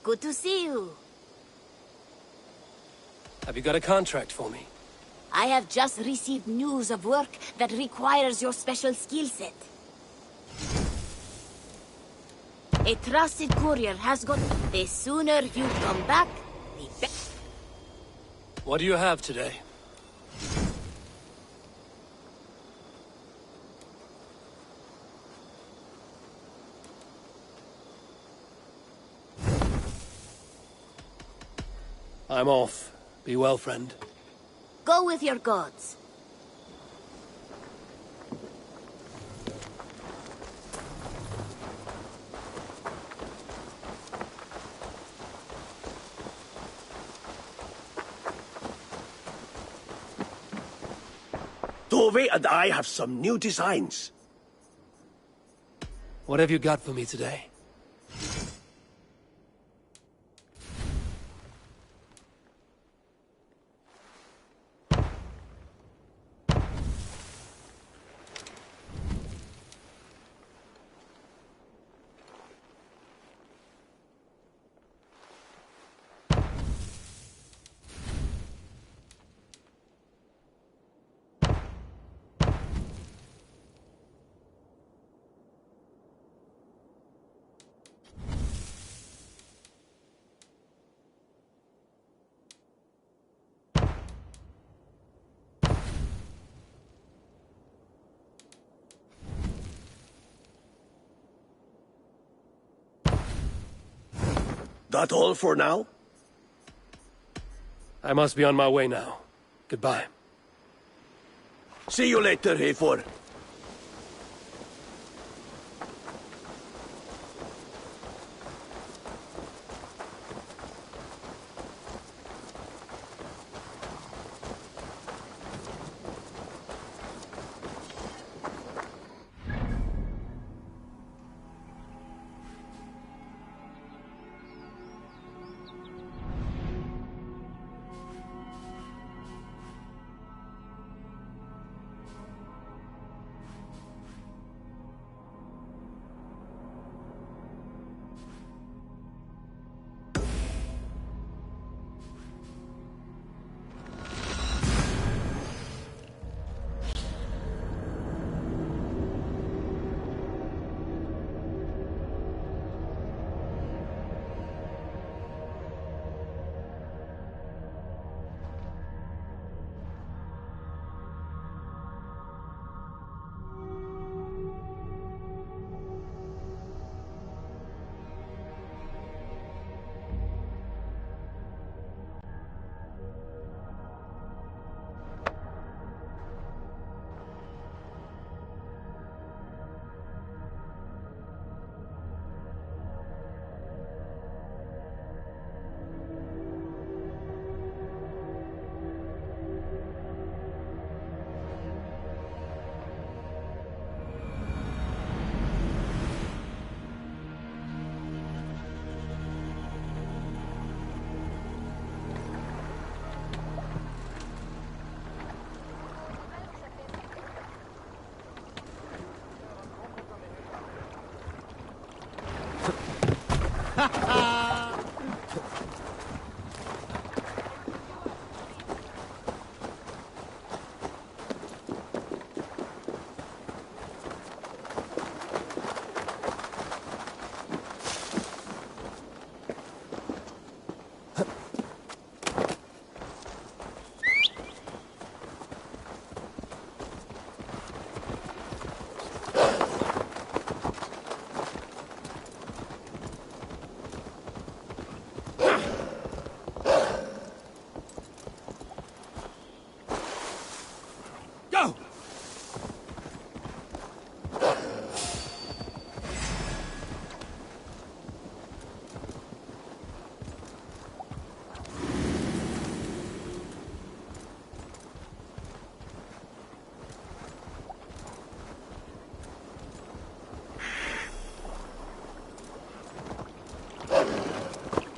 good to see you. Have you got a contract for me? I have just received news of work that requires your special skill set. A trusted courier has got... The sooner you come back, the better. What do you have today? I'm off. Be well, friend. Go with your gods. Dove and I have some new designs. What have you got for me today? That all for now? I must be on my way now. Goodbye. See you later, Hayfor.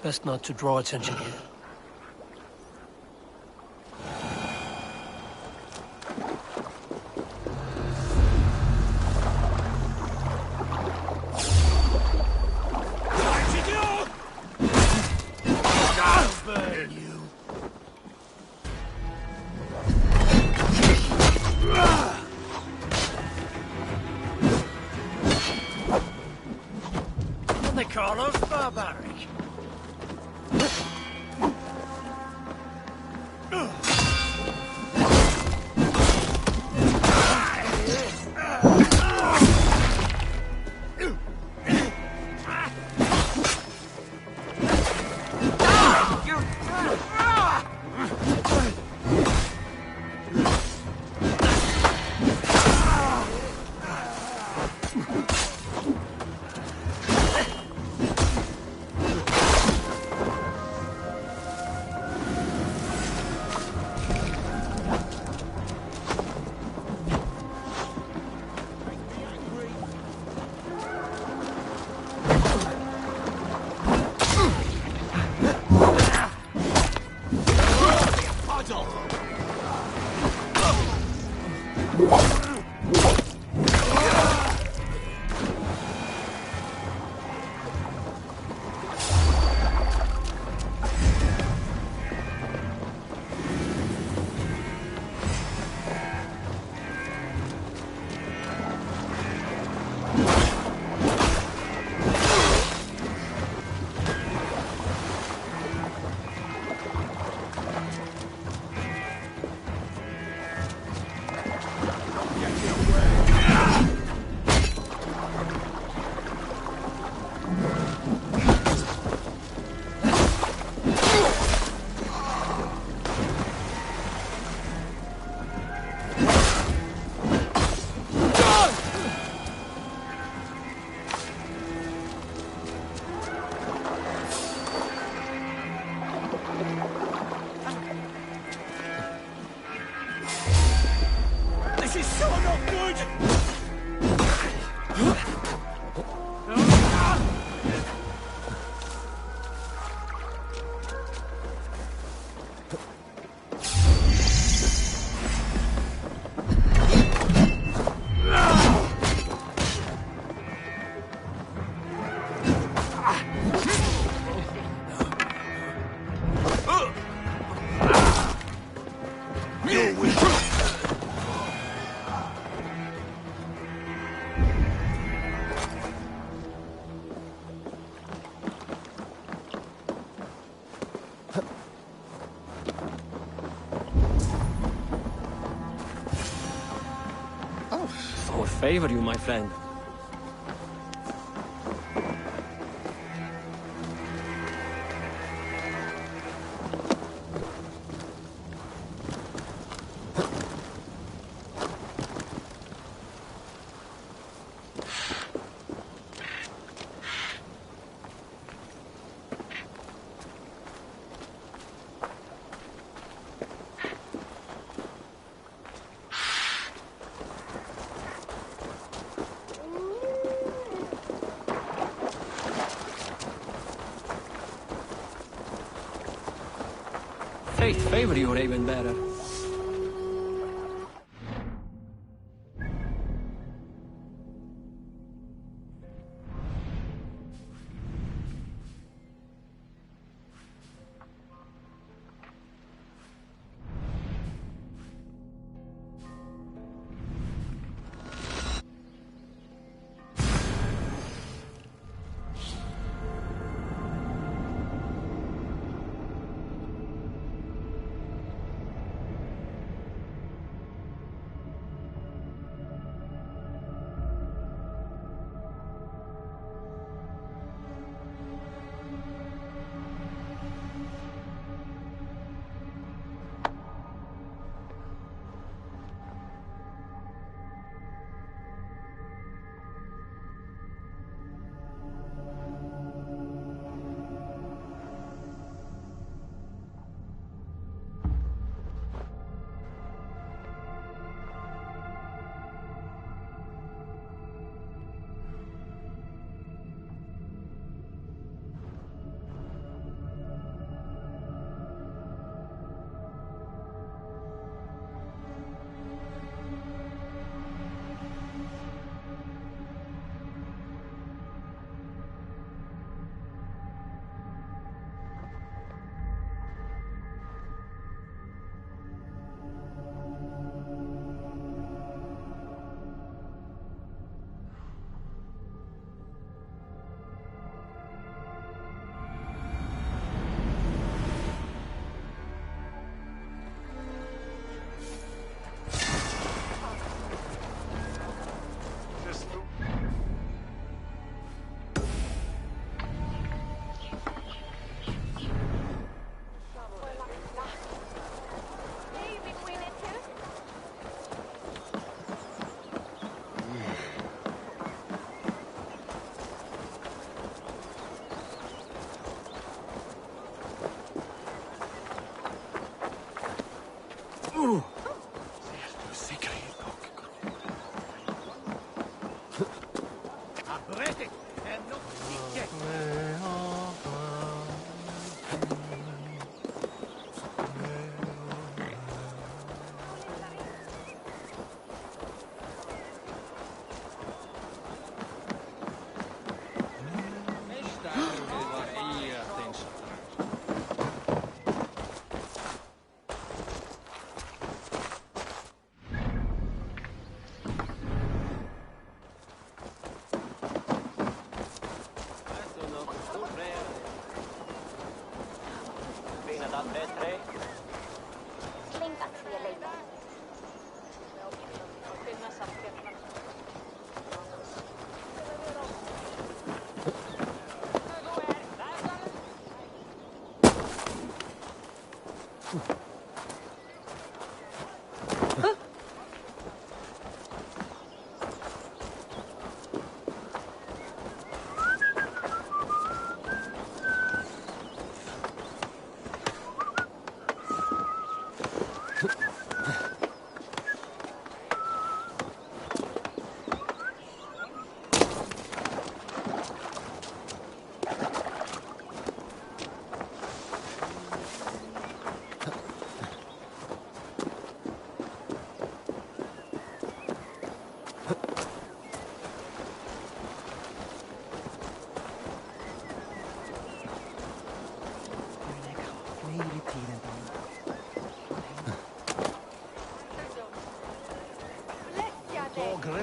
Best not to draw attention here. They call us barbaric. What favor you, my friend? Fate favor you, Raven Bearer.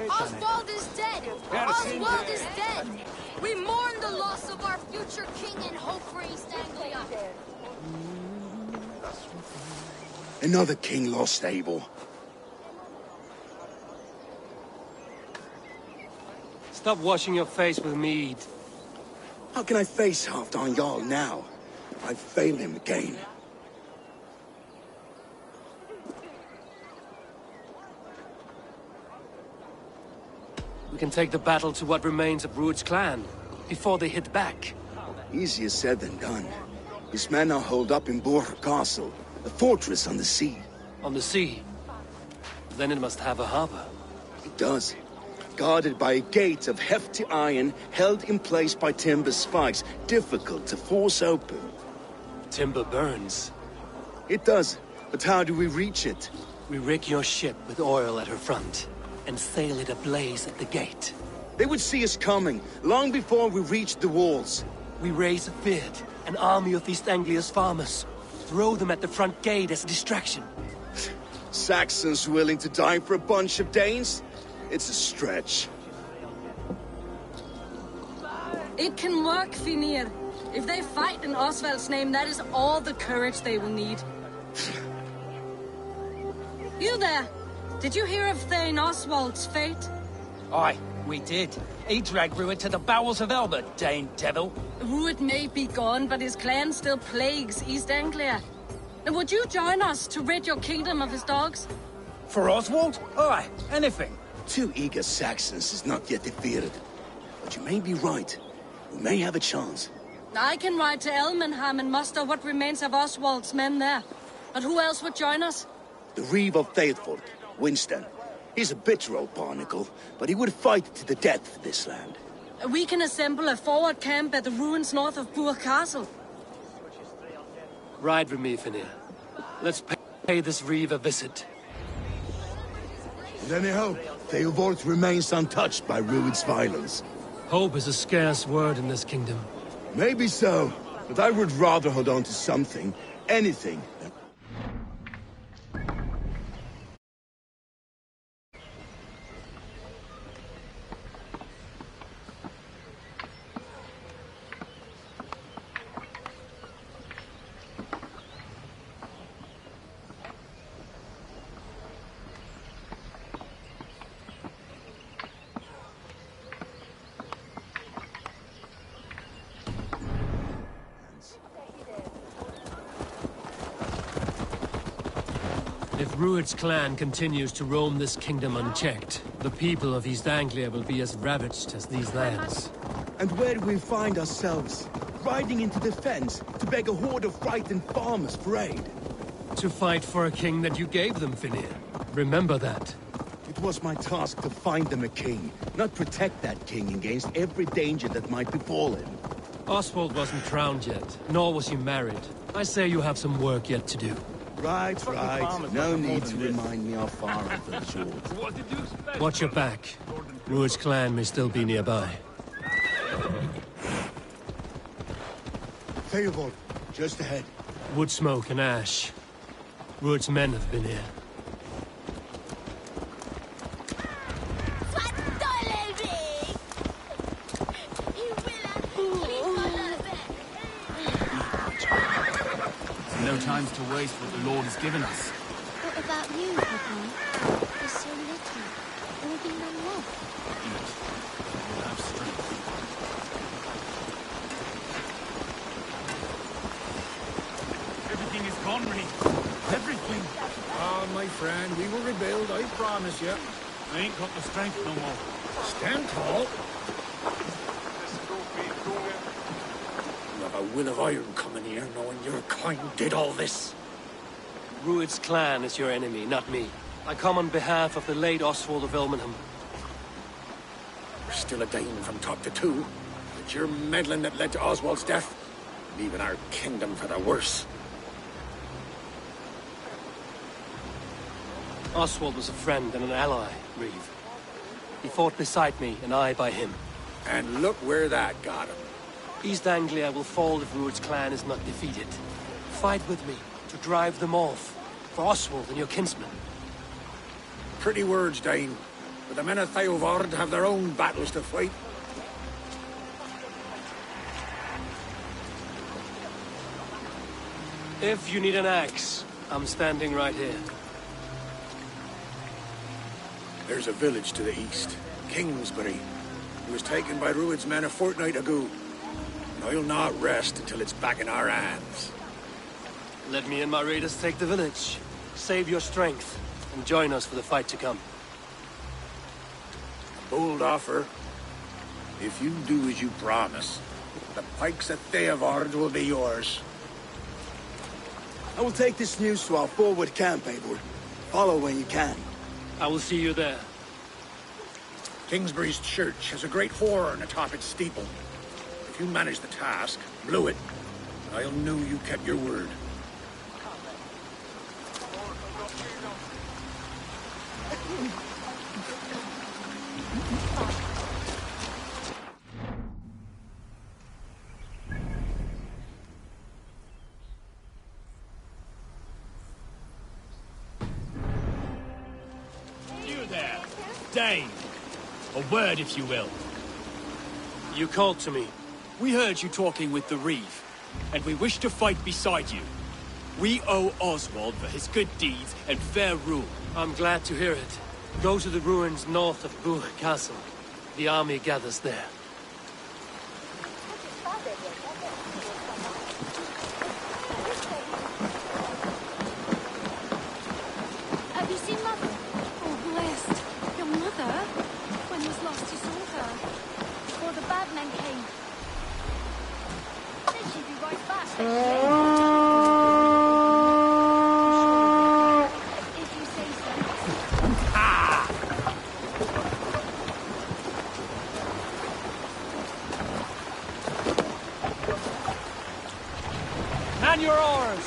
Oswald is dead! Oswald is dead! We mourn the loss of our future king and hope for East Anglia. Another king lost, Abel. Stop washing your face with mead. How can I face Halfdan Jarl now? I've failed him again. We can take the battle to what remains of Rued's clan, before they hit back. Easier said than done. His men are holed up in Borg Castle, a fortress on the sea. On the sea. Then it must have a harbor. It does. Guarded by a gate of hefty iron, held in place by timber spikes, difficult to force open. Timber burns. It does, but how do we reach it? We rig your ship with oil at her front, and sail it ablaze at the gate. They would see us coming, long before we reached the walls. We raise a bid, an army of East Anglia's farmers. Throw them at the front gate as a distraction. Saxons willing to die for a bunch of Danes? It's a stretch. It can work, Finir. If they fight in Oswald's name, that is all the courage they will need. You there! Did you hear of Thane Oswald's fate? Aye, we did. He dragged Rued to the bowels of Elba, Dane devil. Rued may be gone, but his clan still plagues East Anglia. And would you join us to rid your kingdom of his dogs? For Oswald? Aye, anything. 2 eager Saxons is not yet defeated. But you may be right. We may have a chance. I can ride to Elmenham and muster what remains of Oswald's men there. But who else would join us? The Reeve of Faithford, Winston. He's a bitter old barnacle, but he would fight to the death for this land. We can assemble a forward camp at the ruins north of Burg Castle. Ride with me, Finir. Let's pay this Reeve a visit. And any hope? Theobald remains untouched by Rued's violence. Hope is a scarce word in this kingdom. Maybe so, but I would rather hold on to something, anything. If Rued's clan continues to roam this kingdom unchecked, the people of East Anglia will be as ravaged as these lands. And where do we find ourselves? Riding into defense to beg a horde of frightened farmers for aid. To fight for a king that you gave them, Finir. Remember that. It It was my task to find them a king, not protect that king against every danger that might befall him. Oswald wasn't crowned yet, nor was he married. I say you have some work yet to do. Right. No need to remind me how far I fell short. What did you expect? Watch your back. Rued's clan may still be nearby. Theobald, just ahead. Wood smoke and ash. Rued's men have been here. No times to waste what the Lord has given us. What about you, Papa? There's so little. All being unloved. Eat. You'll have strength. Everything is gone, Reed. Everything. Ah, my friend, we will rebuild, I promise you. I ain't got the strength no more. Stand tall. You have a will of iron coming here, knowing your kind did all this. Rued's clan is your enemy, not me. I come on behalf of the late Oswald of Ilmenham. We're still a Dane from top to two. It's your meddling that led to Oswald's death, leaving our kingdom for the worse. Oswald was a friend and an ally, Reeve. He fought beside me, and I by him. And look where that got him. East Anglia will fall if Rued's clan is not defeated. Fight with me to drive them off, for Oswald and your kinsmen. Pretty words, Dane. But the men of Theovard have their own battles to fight. If you need an axe, I'm standing right here. There's a village to the east, Kingsbury. It was taken by Rued's men a fortnight ago. And I'll not rest until it's back in our hands. Let me and my raiders take the village. Save your strength, and join us for the fight to come. Bold offer. If you do as you promise, the pikes at Theovard will be yours. I will take this news to our forward camp, Eivor. Follow when you can. I will see you there. Kingsbury's church has a great horn atop its steeple. If you manage the task, blew it, I'll know you kept your word. You there, Dane. A word, if you will. You called to me. We heard you talking with the Reeve, and we wish to fight beside you. We owe Oswald for his good deeds and fair rule. I'm glad to hear it. Go to the ruins north of Buch Castle. The army gathers there. Have you seen Mother? Oh, blessed. Your mother? When was last you saw her? Before the bad men came. Said she'd be right back. If you say so. Man your oars!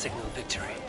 signal victory.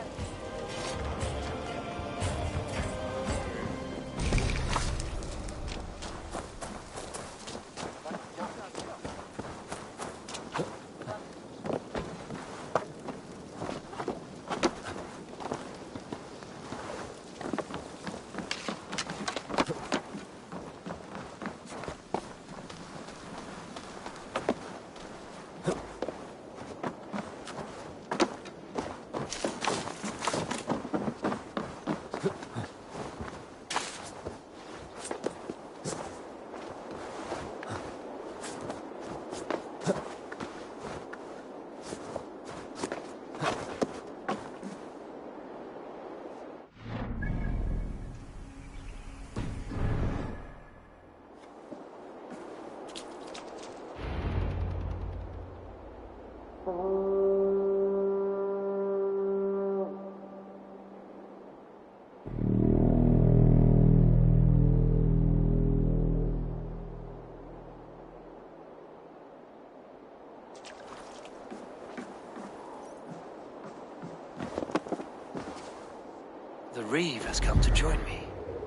The Reeve has come to join me.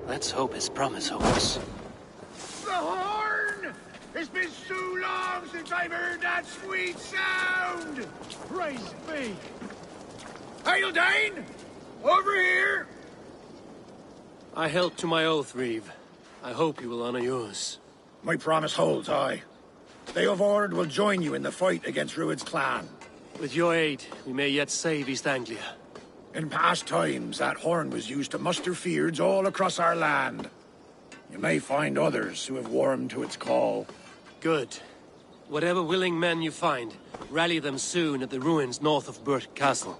Let's hope his promise holds. The horn! It's been so long since I've heard that sweet sound! Praise be! Hail Dane! Over here! I held to my oath, Reeve. I hope you will honor yours. My promise holds, aye. They of Ord will join you in the fight against Rued's clan. With your aid, we may yet save East Anglia. In past times, that horn was used to muster fyrds all across our land. You may find others who have warmed to its call. Good. Whatever willing men you find, rally them soon at the ruins north of Burt Castle.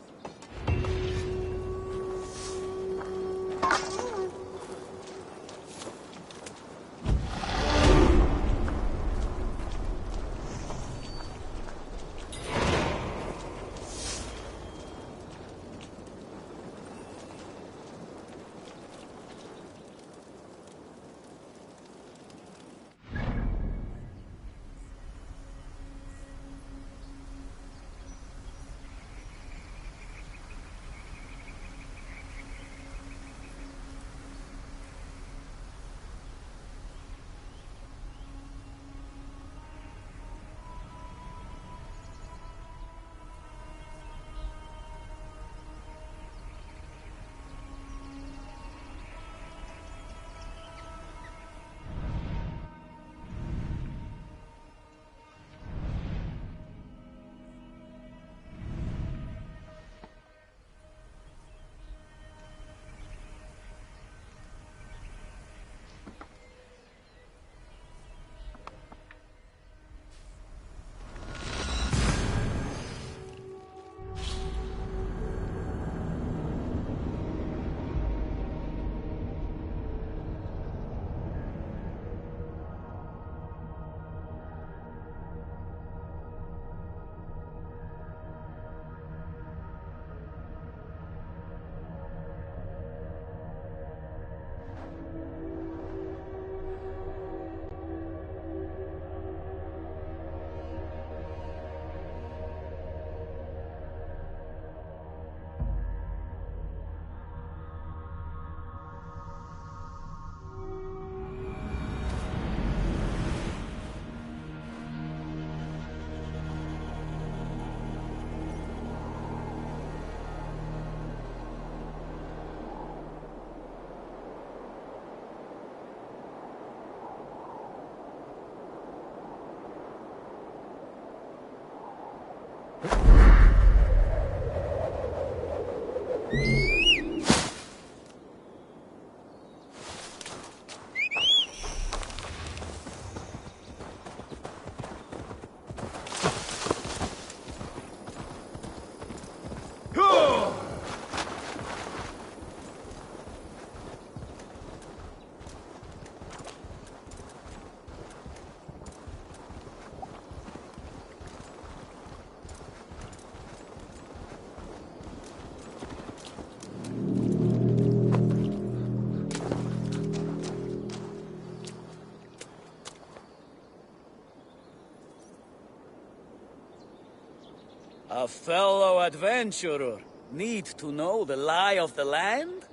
A fellow adventurer need to know the lie of the land?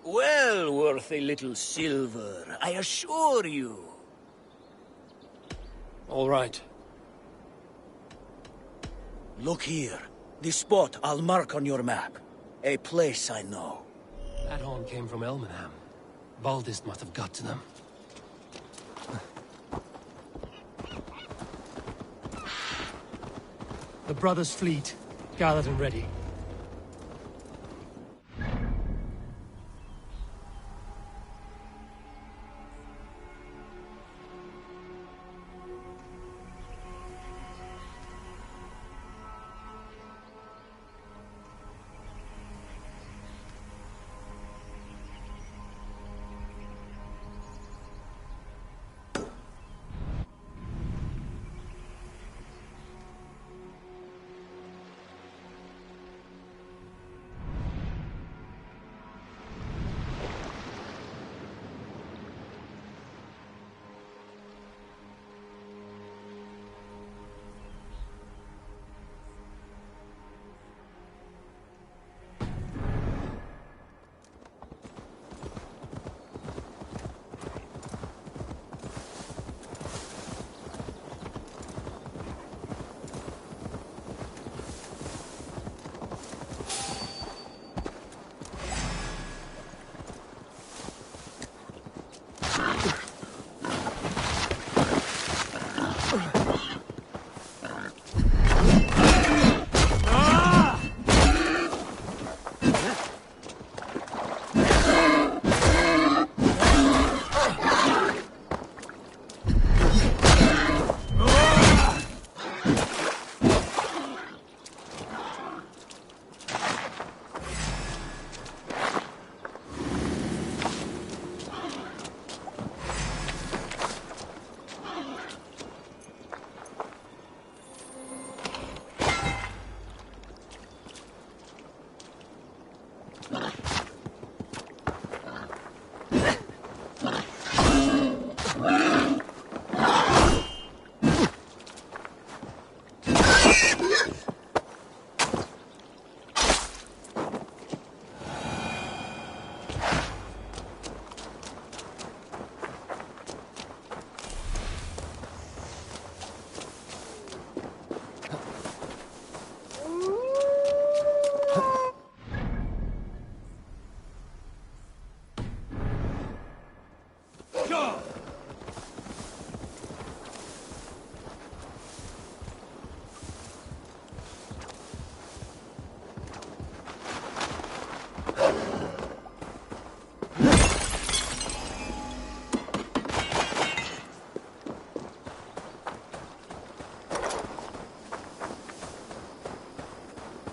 Well worth a little silver, I assure you. All right. Look here. This spot I'll mark on your map. A place I know. That horn came from Elmenham. Baldist must have got to them. The brothers' fleet, gathered and ready.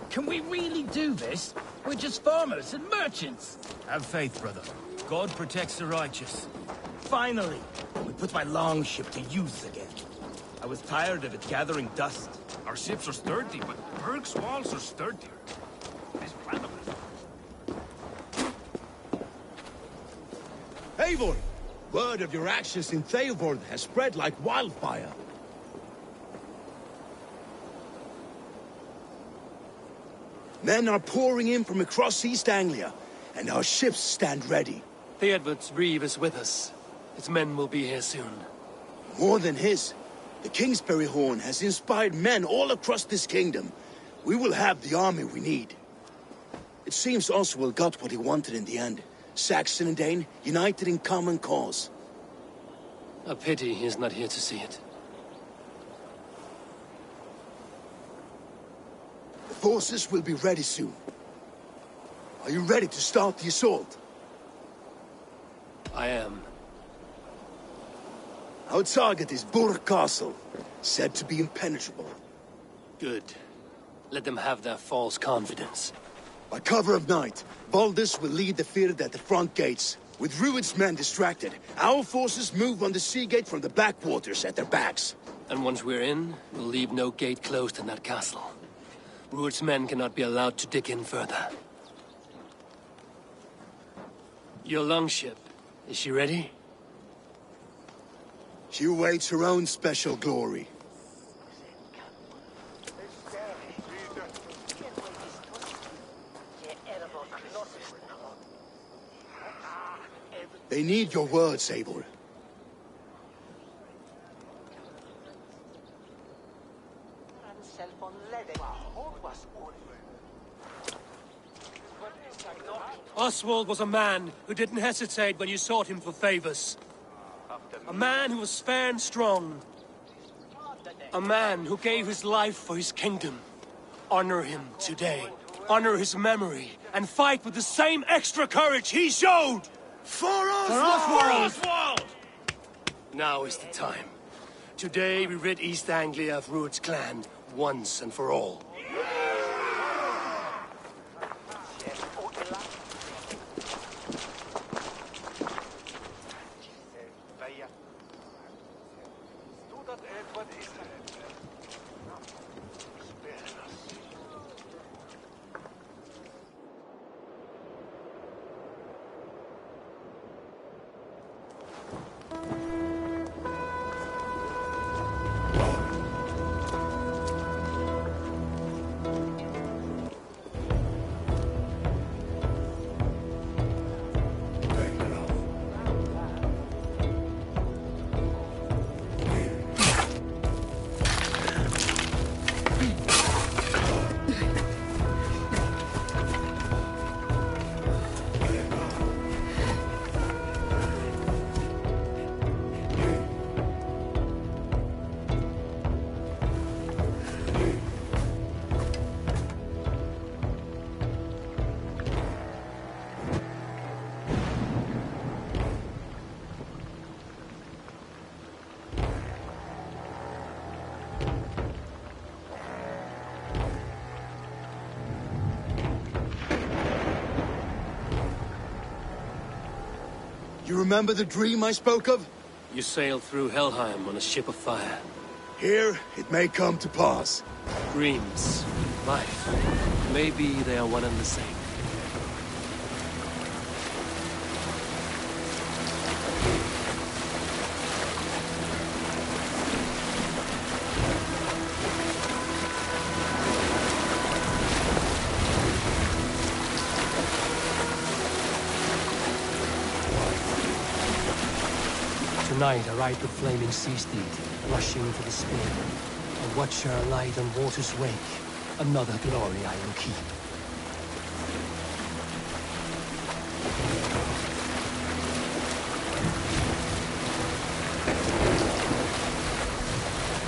Can we really do this? We're just farmers and merchants. Have faith, brother. God protects the righteous. Finally, we put my longship to use again. I was tired of it gathering dust. Our ships are sturdy, but Berg's walls are sturdier. This plan of it. Eivor! Word of your actions in Theoborn has spread like wildfire. Men are pouring in from across East Anglia, and our ships stand ready. Theodward's reeve is with us. His men will be here soon. More than his, the Kingsbury Horn has inspired men all across this kingdom. We will have the army we need. It seems Oswald got what he wanted in the end. Saxon and Dane united in common cause. A pity he is not here to see it. forces will be ready soon. Are you ready to start the assault? I am. Our target is Burg Castle, said to be impenetrable. Good. Let them have their false confidence. By cover of night, Baldus will lead the field at the front gates. With Rued's men distracted, our forces move on the sea gate from the backwaters at their backs. And once we're in, we'll leave no gate closed in that castle. Rued's men cannot be allowed to dig in further. Your longship, is she ready? She awaits her own special glory. They need your words, Eivor. Oswald was a man who didn't hesitate when you sought him for favors. A man who was fair and strong. A man who gave his life for his kingdom. Honor him today. Honor his memory. And fight with the same extra courage he showed! For Oswald! Now is the time. Today we rid East Anglia of Rued's clan, once and for all. You remember the dream I spoke of? You sailed through Helheim on a ship of fire. Here, it may come to pass. Dreams, life, maybe they are one and the same. Tonight I ride the flaming sea steed, rushing to the spear, and watch her light on water's wake. Another glory I will keep.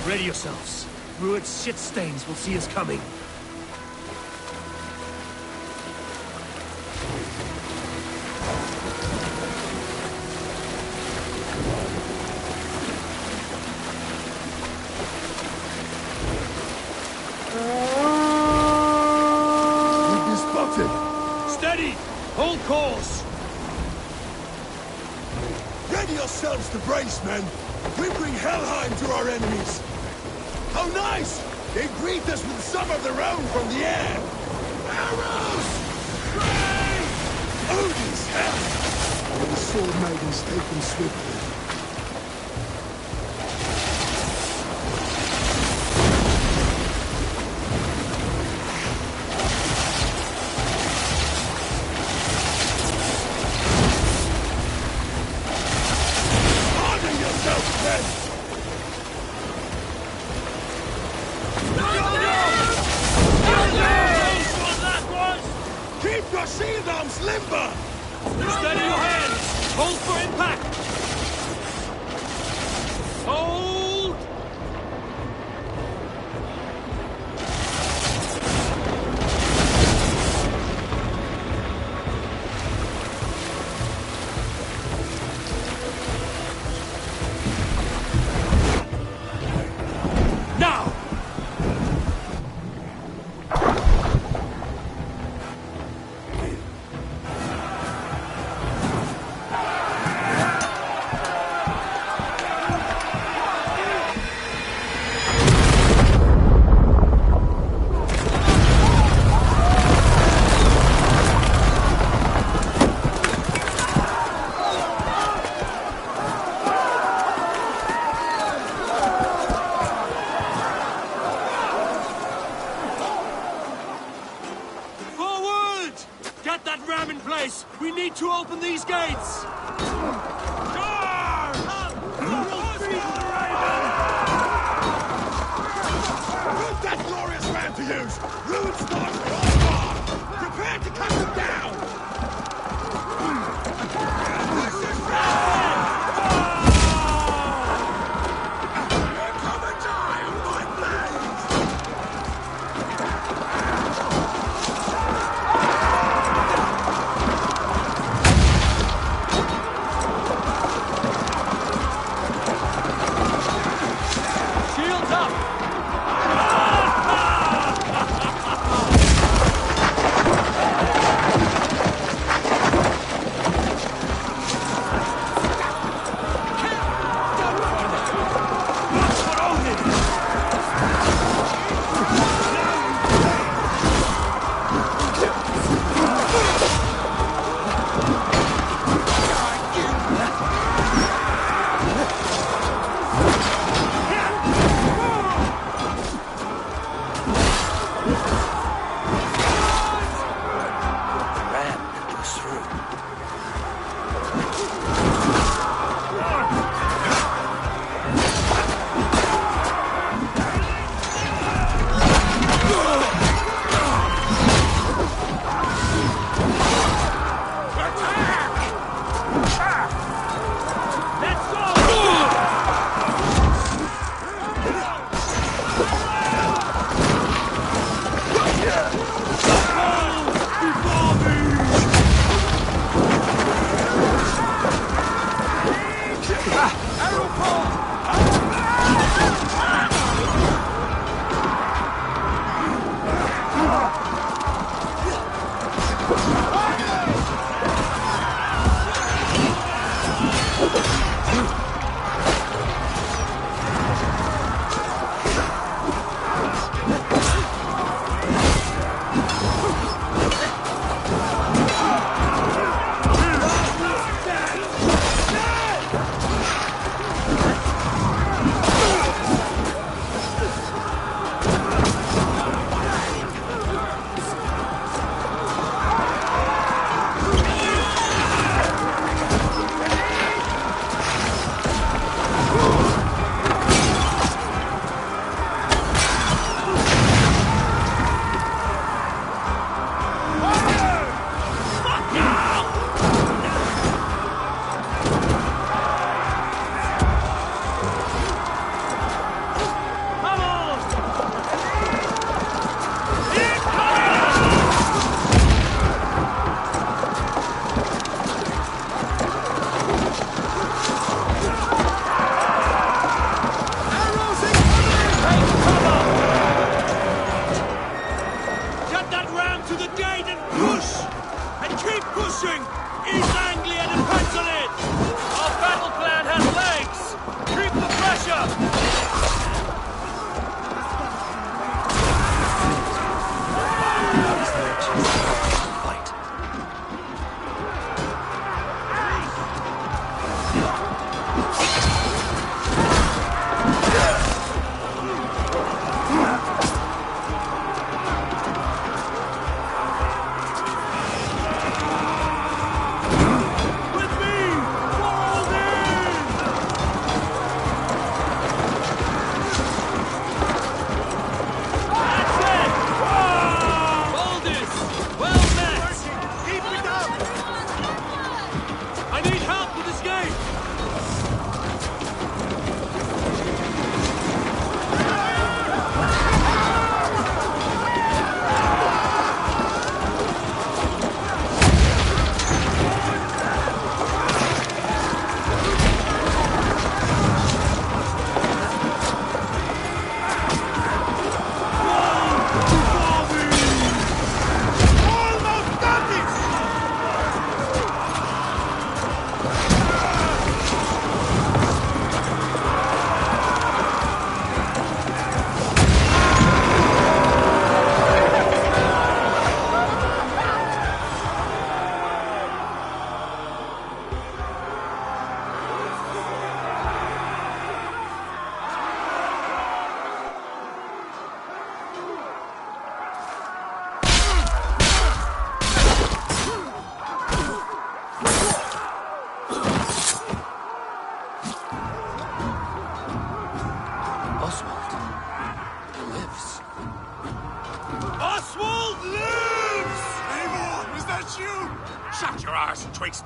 Ready yourselves. Rued's shit stains will see us coming. Hold course! Ready yourselves to brace, men! We bring Helheim to our enemies! How nice! They greet us with some of their own from the air! Arrows! Rain! Odin's hell! All the sword maidens take them swiftly. Keep your shield arms limber! Steady your hands! Hold for impact! Hold! need to open these gates! Who's that glorious man to use? Rude stars for Oswald! Prepare to cut them down! This is Here come and die on my blades! Shields up!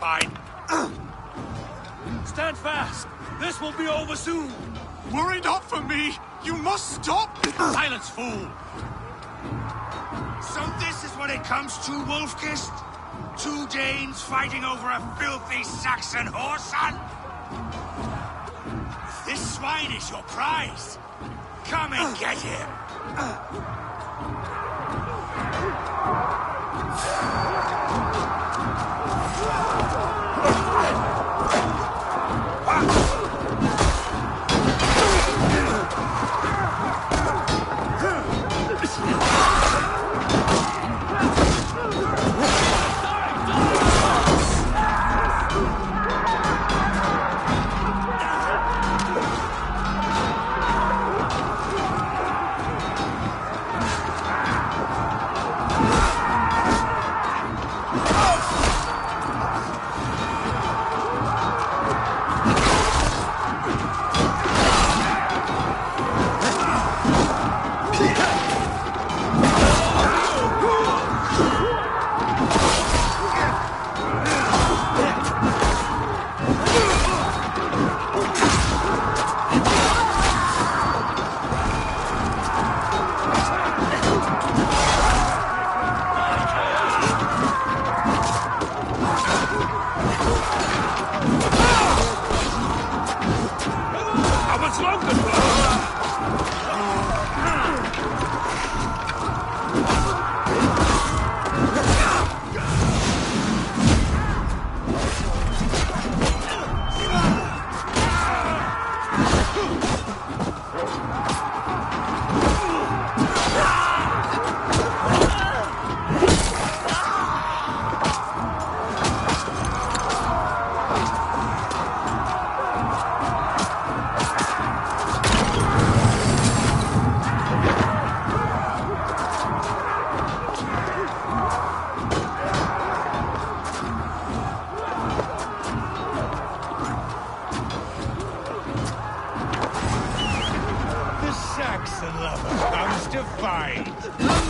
fine. Stand fast! This will be over soon! Worry not for me! You must stop! Silence, fool! So this is what it comes to, Wolf-Kissed? 2 Danes fighting over a filthy Saxon whoreson? If this swine is your prize, come and get him!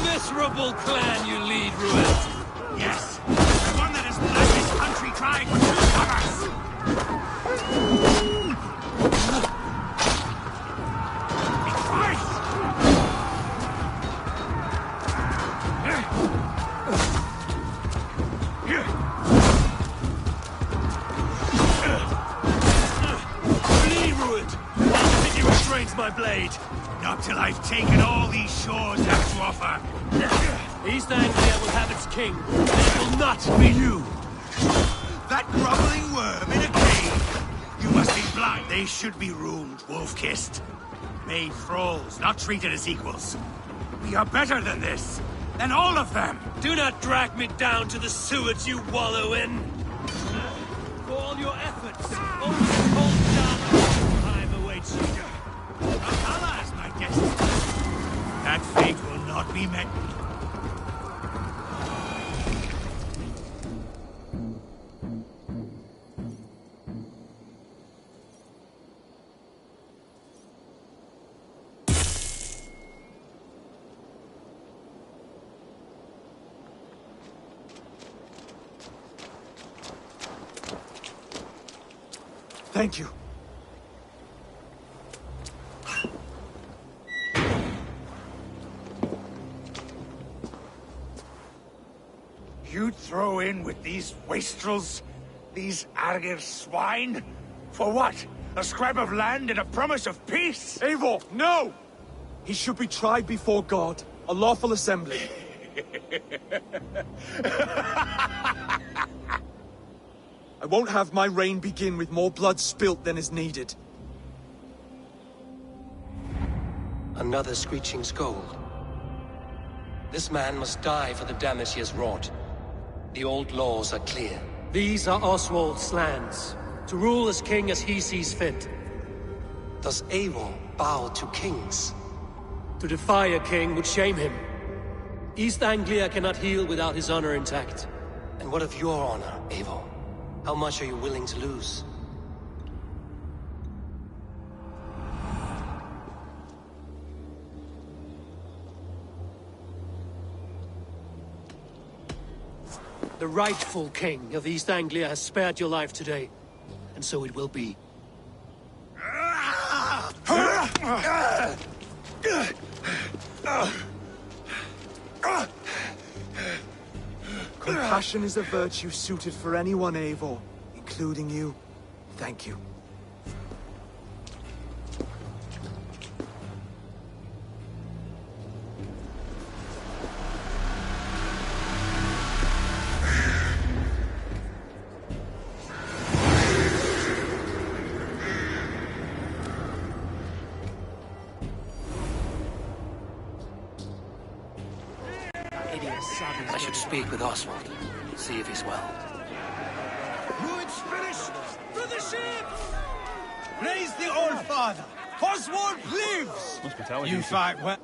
Miserable clan you lead, Rued. Yes, the one that has led this country crying for true commerce. Be quiet! Flee, Rued! I'll think you restrains my blade. Not till I've taken all these shores have to offer. East Anglia will have its king, and it will not be you! That groveling worm in a cave! You must be blind. They should be ruled, wolf-kissed. Made thralls, not treated as equals. We are better than this. Than all of them! Do not drag me down to the sewage you wallow in! For all your efforts, only a cold down time awaits you. Valhalla is my destiny. That fate will not be met. Thank you. You'd throw in with these wastrels? These Argir swine? For what? A scrap of land and a promise of peace? Eivor, no! He should be tried before God, a lawful assembly. I won't have my reign begin with more blood spilt than is needed. Another screeching scold. This man must die for the damage he has wrought. The old laws are clear. These are Oswald's lands, to rule as king as he sees fit. Does Eivor bow to kings? To defy a king would shame him. East Anglia cannot heal without his honor intact. And what of your honor, Eivor? How much are you willing to lose? The rightful king of East Anglia has spared your life today, and so it will be. Compassion is a virtue suited for anyone, Eivor, including you. Thank you. I should speak with Oswald, see if he's well. It's finished! For the ship! Praise the Old Father! Oswald lives! You fight well.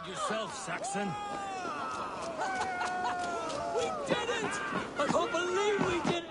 Yourself, Saxon. We did it! I can't believe we did it!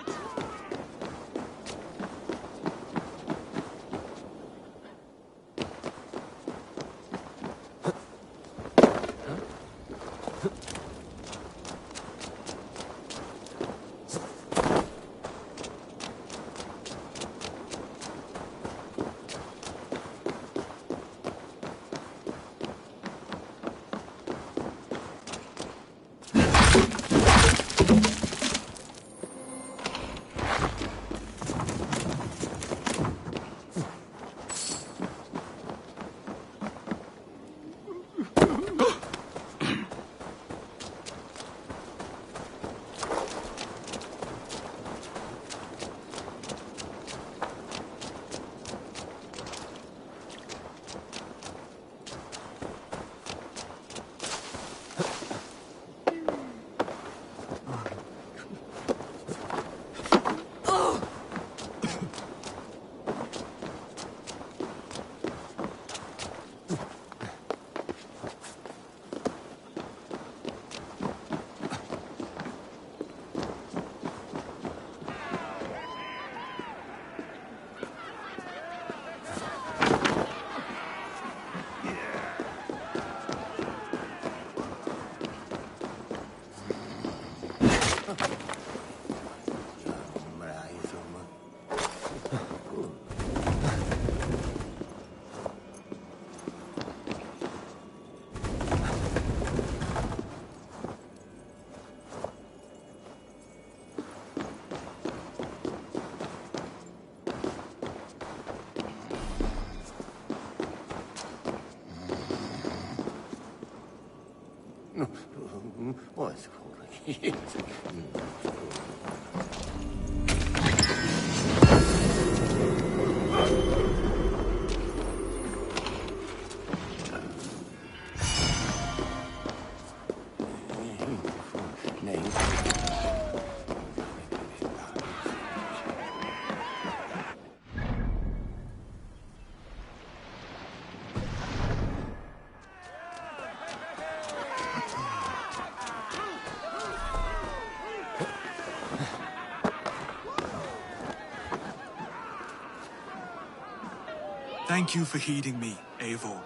Thank you for heeding me, Eivor.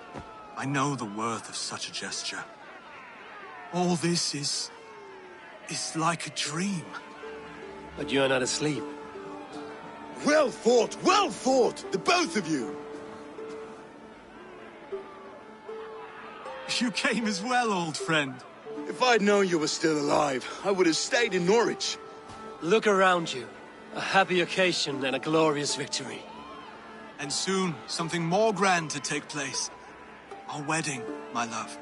I know the worth of such a gesture. All this is like a dream. But you're not asleep. Well fought, the both of you! You came as well, old friend. If I'd known you were still alive, I would have stayed in Norwich. Look around you. A happy occasion and a glorious victory. And soon, something more grand to take place. Our wedding, my love.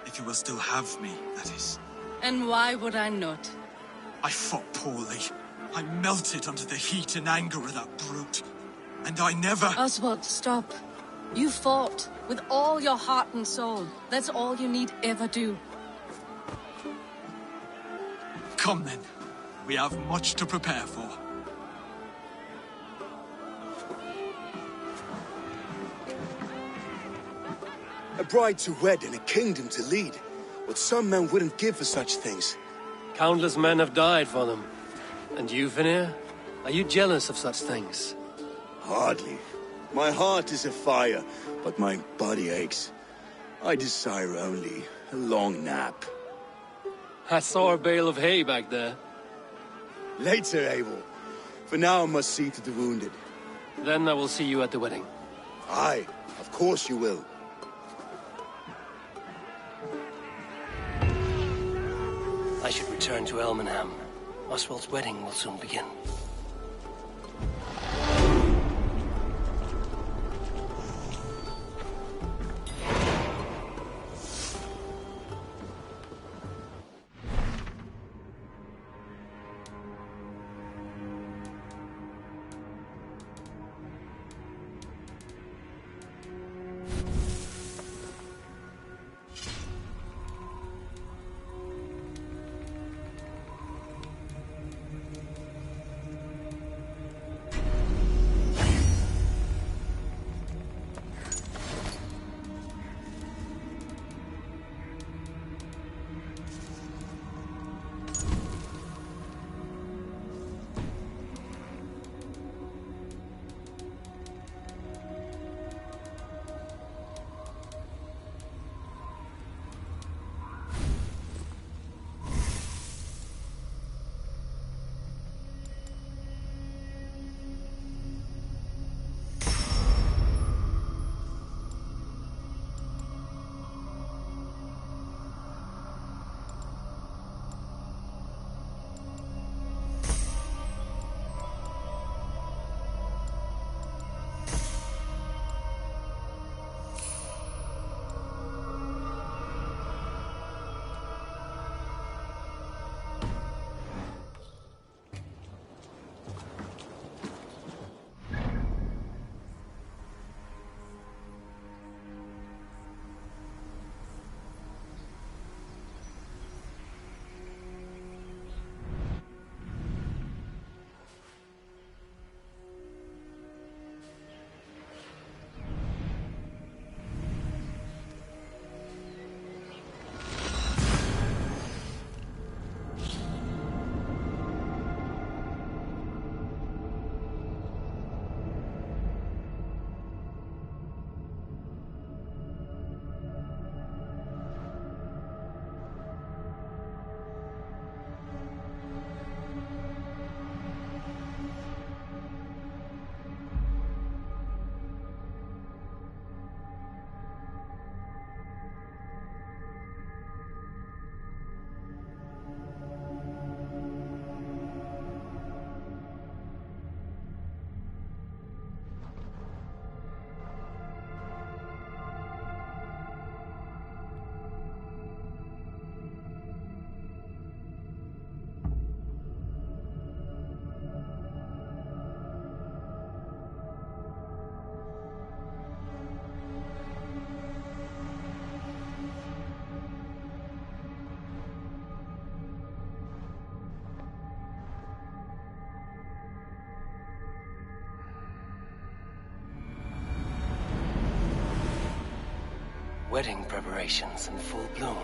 If you will still have me, that is. And why would I not? I fought poorly. I melted under the heat and anger of that brute. And I never... Oswald, stop. You fought with all your heart and soul. That's all you need ever do. Come then. We have much to prepare for. A bride to wed and a kingdom to lead. What some men wouldn't give for such things. Countless men have died for them. And you, Vanir? Are you jealous of such things? Hardly. My heart is afire, but my body aches. I desire only a long nap. I saw a bale of hay back there. Later, Eivor. For now, I must see to the wounded. Then I will see you at the wedding. Aye, of course you will. I should return to Elmenham. Oswald's wedding will soon begin. Wedding preparations in full bloom.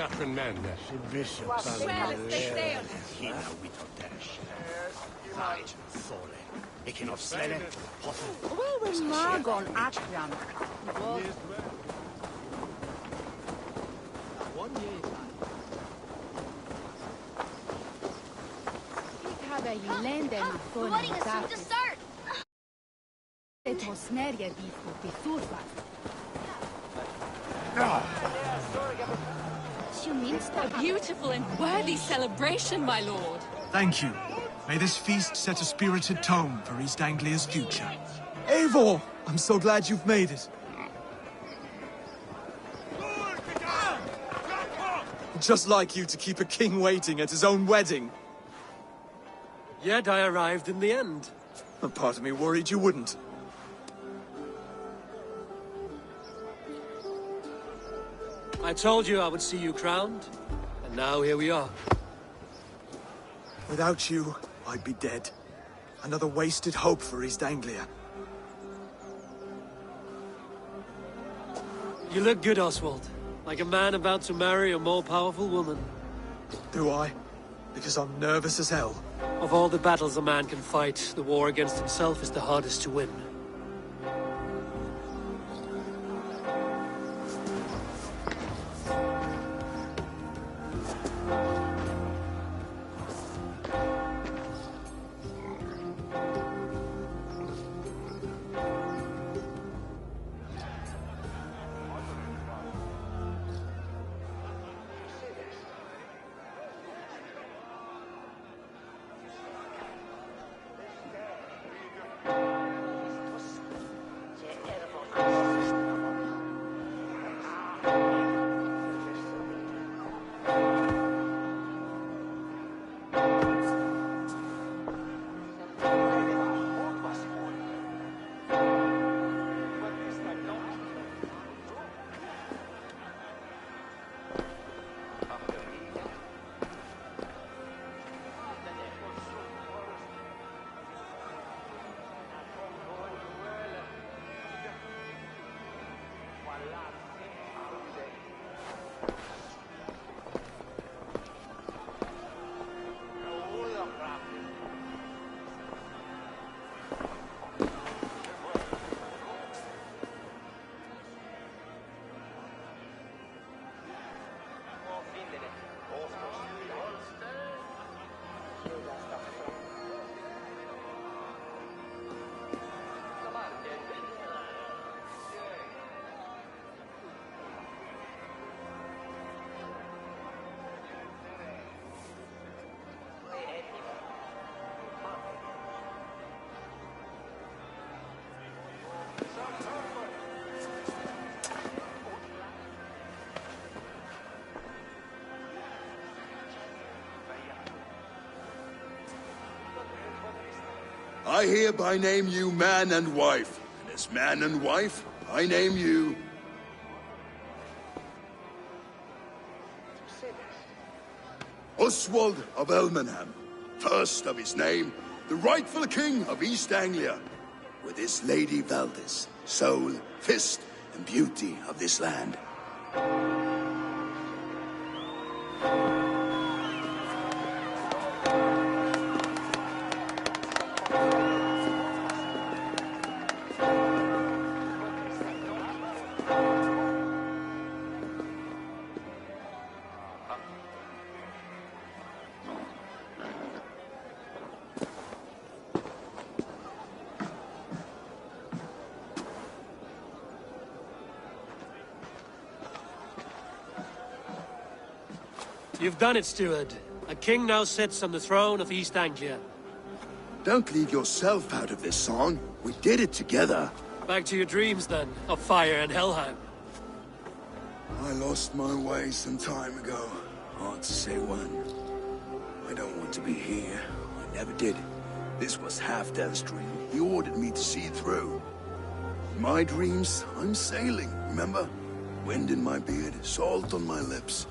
Catherine men. The wedding is soon to start! A beautiful and worthy celebration, my lord. Thank you. May this feast set a spirited tone for East Anglia's future. Eivor! I'm so glad you've made it. Just like you to keep a king waiting at his own wedding. Yet I arrived in the end. A part of me worried you wouldn't. I told you I would see you crowned, and now here we are. Without you, I'd be dead. Another wasted hope for East Anglia. You look good, Oswald. Like a man about to marry a more powerful woman. Do I? Because I'm nervous as hell. Of all the battles a man can fight, the war against himself is the hardest to win. I hereby name you man and wife, and as man and wife, I name you... Oswald of Elmenham, first of his name, the rightful king of East Anglia, with his Lady Valdis, soul, fist, and beauty of this land. You've done it, steward. A king now sits on the throne of East Anglia. Don't leave yourself out of this song. We did it together. Back to your dreams, then, of fire and Helheim. I lost my way some time ago. Hard to say when. I don't want to be here. I never did. This was Half-Death's dream. He ordered me to see it through. In my dreams, I'm sailing, remember? Wind in my beard, salt on my lips.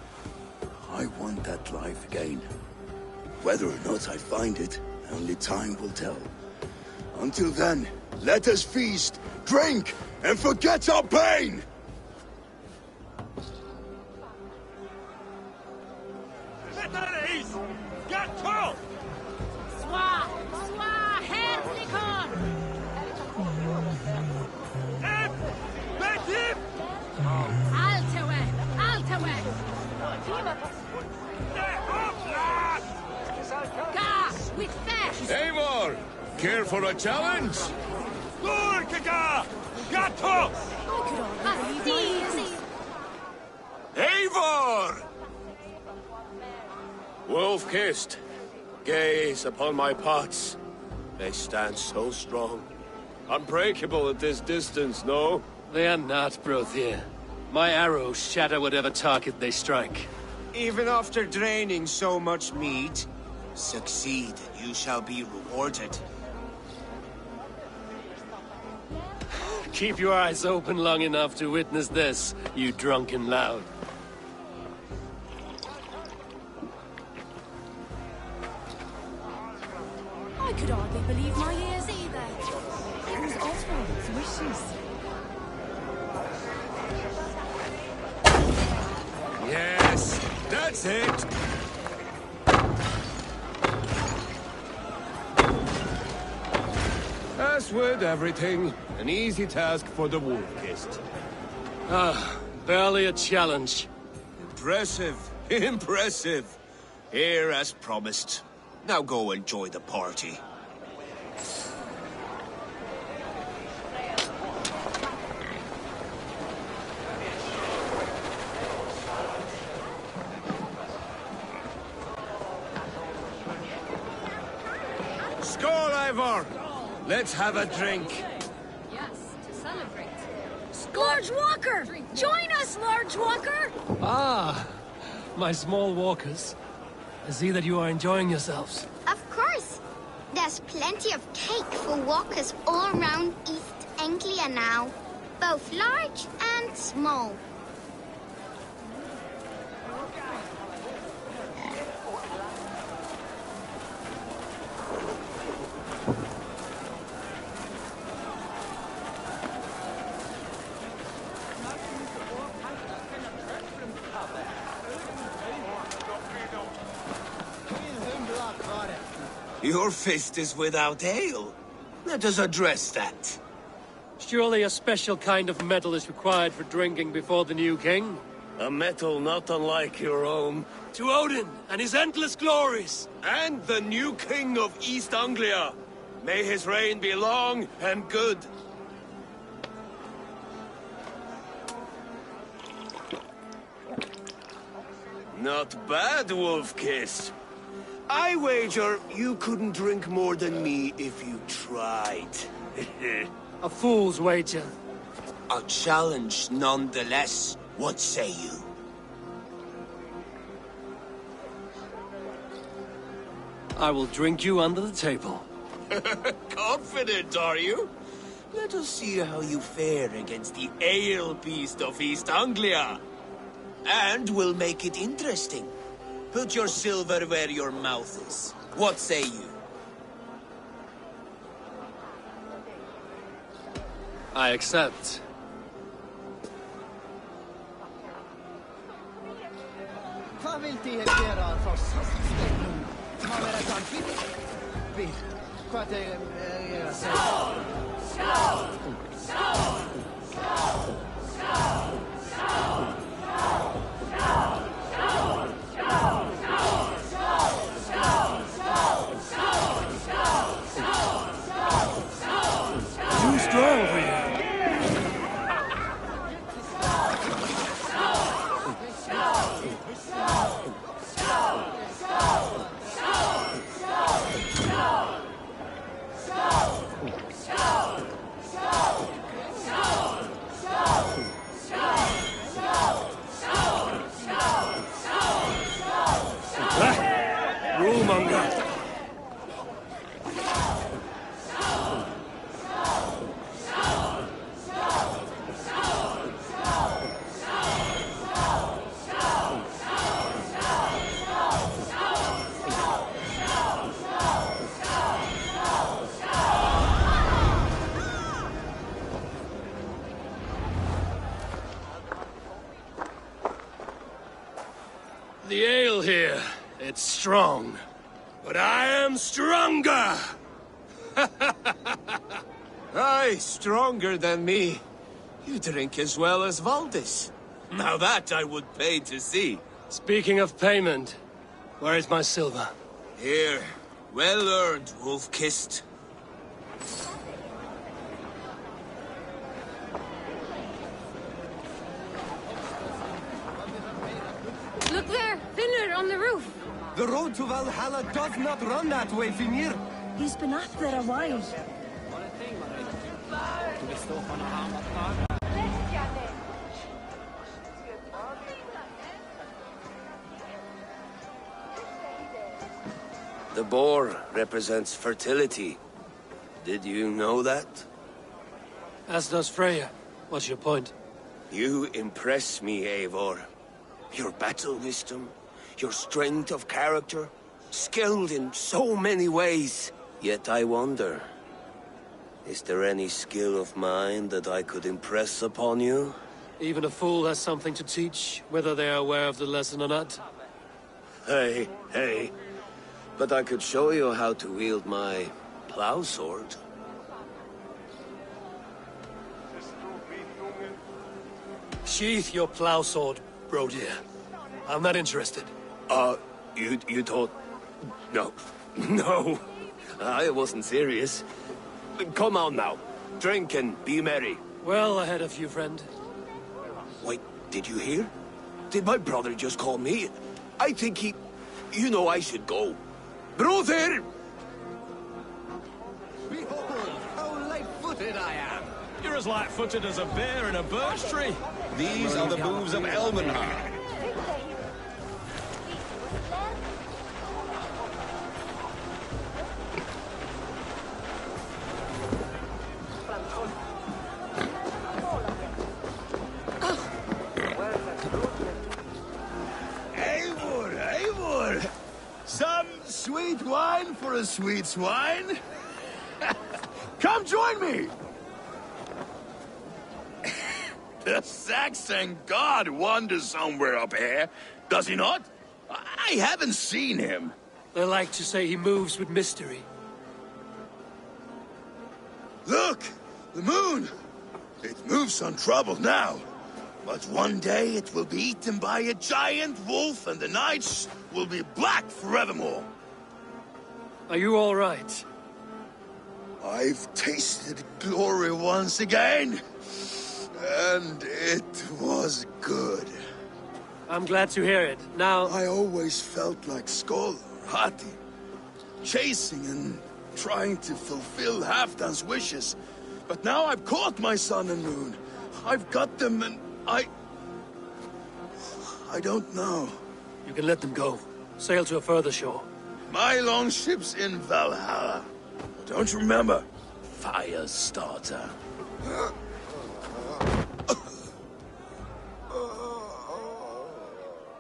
I want that life again. Whether or not I find it, only time will tell. Until then, let us feast, drink, and forget our pain! care for a challenge? Gorkaka! Gato! Eivor! Wolf-kissed, gaze upon my pots. They stand so strong. Unbreakable at this distance, no? They are not, Brothier. My arrows shatter whatever target they strike. Even after draining so much meat, succeed and you shall be rewarded. Keep your eyes open long enough to witness this, you drunken lout. I could hardly believe my ears either. It was Oswald's wishes. Yes, that's it! As with everything, an easy task for the Wolf-kissed. Ah, barely a challenge. Impressive, impressive. Here as promised. Now go enjoy the party. Skål, Eivor! Let's have a drink. Yes, to celebrate. Large Walker! Join us, Large Walker! Ah, my small walkers. I see that you are enjoying yourselves. Of course. There's plenty of cake for walkers all around East Anglia now. Both large and small. Your fist is without ale. Let us address that. Surely a special kind of metal is required for drinking before the new king? A metal not unlike your own. To Odin and his endless glories! And the new king of East Anglia. May his reign be long and good. Not bad, Wolf-kissed. I wager you couldn't drink more than me if you tried. A fool's wager. A challenge nonetheless. What say you? I will drink you under the table. Confident, are you? Let us see how you fare against the ale beast of East Anglia. And we'll make it interesting. Put your silver where your mouth is. What say you? I accept. Vad vill de göra för satsning? Man är rätt anfint. Vid. Vad är era säger? Too strong for you. Rule-monger. The ale here, it's strong. But I am stronger! Aye, stronger than me. You drink as well as Valdis. Now that I would pay to see. Speaking of payment, where is my silver? Here, well earned, Wolf-kissed. on the roof. The road to Valhalla does not run that way, Fimir. He's been up there a while. The boar represents fertility. Did you know that? As does Freya. What's your point? You impress me, Eivor. Your battle wisdom, your strength of character, skilled in so many ways. Yet I wonder, is there any skill of mine that I could impress upon you? Even a fool has something to teach, whether they are aware of the lesson or not. Hey. But I could show you how to wield my plow sword. Sheath your plow sword, bro dear. I'm not interested. You thought... No. No. I wasn't serious. Come on now. Drink and be merry. Well ahead of you, friend. Wait, did you hear? Did my brother just call me? I think he... You know I should go. Brother! Behold, how light-footed I am. You're as light-footed as a bear in a birch tree. These are the moves of Elmenhar. Eivor! Some sweet wine for a sweet swine? Come join me! The Saxon god wanders somewhere up here, does he not? I haven't seen him. They like to say he moves with mystery. Look! The moon! It moves untroubled now. But one day it will be eaten by a giant wolf and the nights will be black forevermore. Are you all right? I've tasted glory once again. And it was good. I'm glad to hear it. Now... I always felt like Skoll, Hati, chasing and trying to fulfill Halfdan's wishes. But now I've caught my sun and moon. I've got them and I don't know. You can let them go. Sail to a further shore. My longship's in Valhalla. Don't you remember? Fire starter.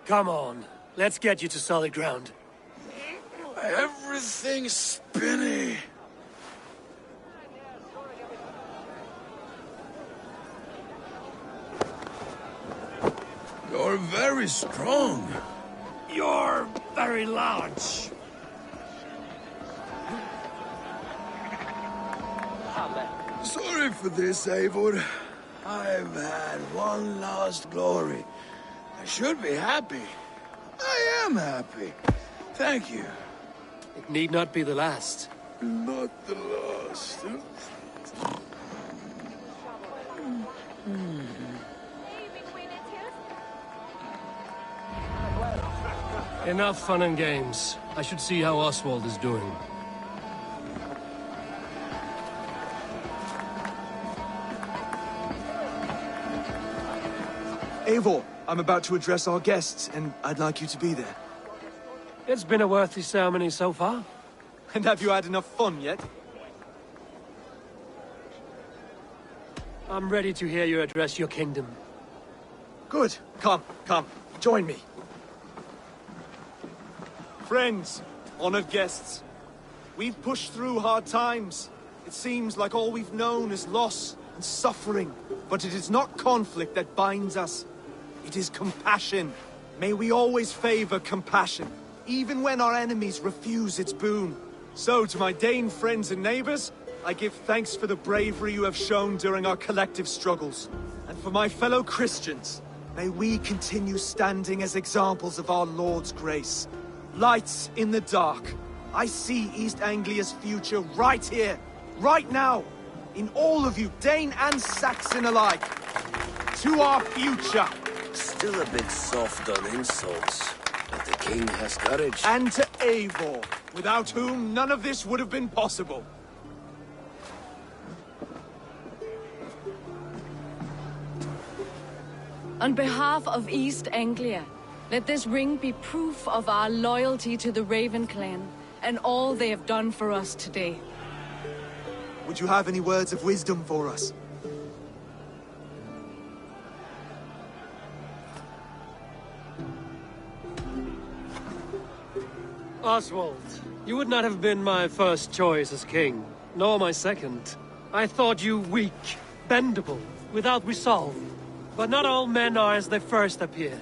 Come on. Let's get you to solid ground. Everything's spinny. You're very strong. You're very large. Sorry for this, Eivor. I've had one last glory. I should be happy. I am happy. Thank you. It need not be the last. Not the last. Enough fun and games. I should see how Oswald is doing. Eivor, I'm about to address our guests, and I'd like you to be there. It's been a worthy ceremony so far. And have you had enough fun yet? I'm ready to hear you address your kingdom. Good. Come. Join me. Friends, honored guests, we've pushed through hard times. It seems like all we've known is loss and suffering, but it is not conflict that binds us. It is compassion. May we always favor compassion, even when our enemies refuse its boon. So, to my Dane friends and neighbors, I give thanks for the bravery you have shown during our collective struggles. And for my fellow Christians, may we continue standing as examples of our Lord's grace. Lights in the dark. I see East Anglia's future right here, right now, in all of you, Dane and Saxon alike. To our future. Still a bit soft on insults. The king has courage. And to Eivor, without whom none of this would have been possible. On behalf of East Anglia, let this ring be proof of our loyalty to the Raven clan and all they have done for us today. Would you have any words of wisdom for us? Oswald, you would not have been my first choice as king, nor my second. I thought you weak, bendable, without resolve. But not all men are as they first appear.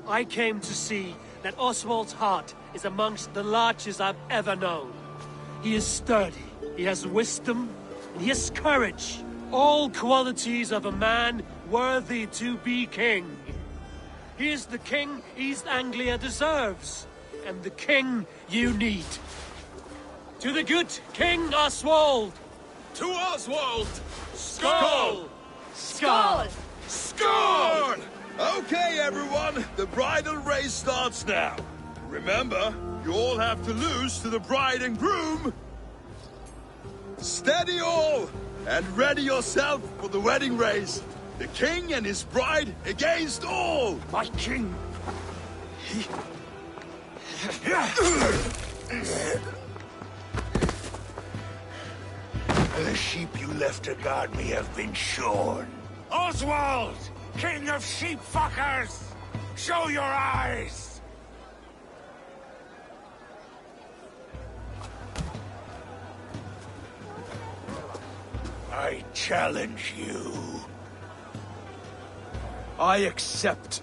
I came to see that Oswald's heart is amongst the largest I've ever known. He is sturdy, he has wisdom, and he has courage. All qualities of a man worthy to be king. He is the king East Anglia deserves, and the king you need. To the good King Oswald! To Oswald! Skull! Skull! Skull! Okay, everyone, the bridal race starts now. Remember, you all have to lose to the bride and groom. Steady all, and ready yourself for the wedding race. The king and his bride against all. My king. The sheep you left to guard me have been shorn. Oswald! King of sheep fuckers! Show your eyes! I challenge you. I accept.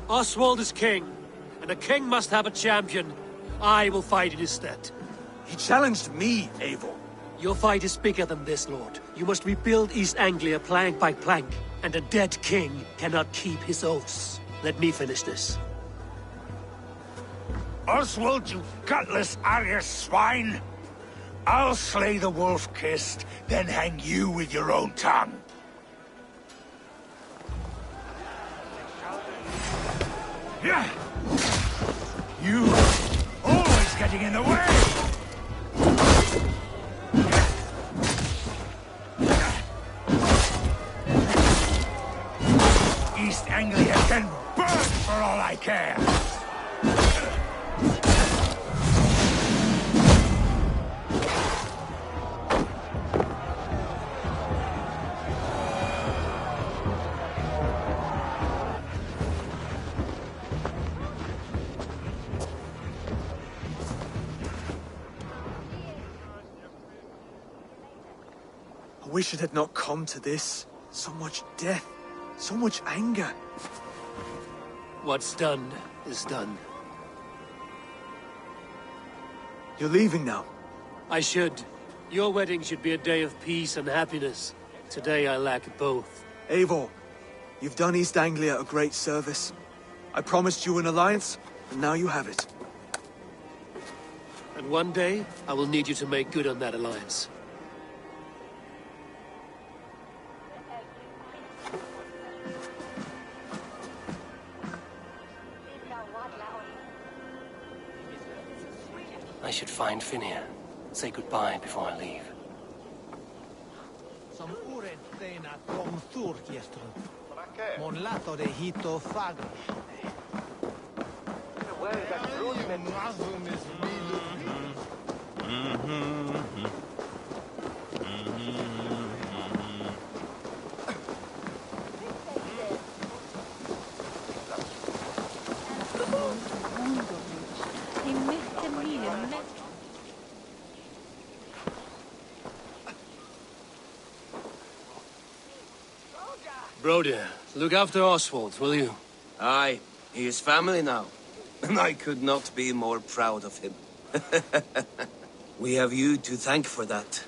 Oswald is king, and a king must have a champion. I will fight in his stead. He challenged me, Eivor. Your fight is bigger than this, Lord. You must rebuild East Anglia plank by plank, and a dead king cannot keep his oaths. Let me finish this. Oswald, you gutless Arya swine! I'll slay the wolf-kissed, then hang you with your own tongue. Yeah! You always getting in the way! East Anglia can burn for all I care! I wish it had not come to this. So much death, so much anger. What's done is done. You're leaving now. I should. Your wedding should be a day of peace and happiness. Today I lack both. Eivor, you've done East Anglia a great service. I promised you an alliance, and now you have it. And one day, I will need you to make good on that alliance. I should find Finnear. Say goodbye before I leave. Som orättena kom Thorkestrum. Mon lato de hito fagos. Brody, look after Oswald, will you? Aye, he is family now. And I could not be more proud of him. We have you to thank for that.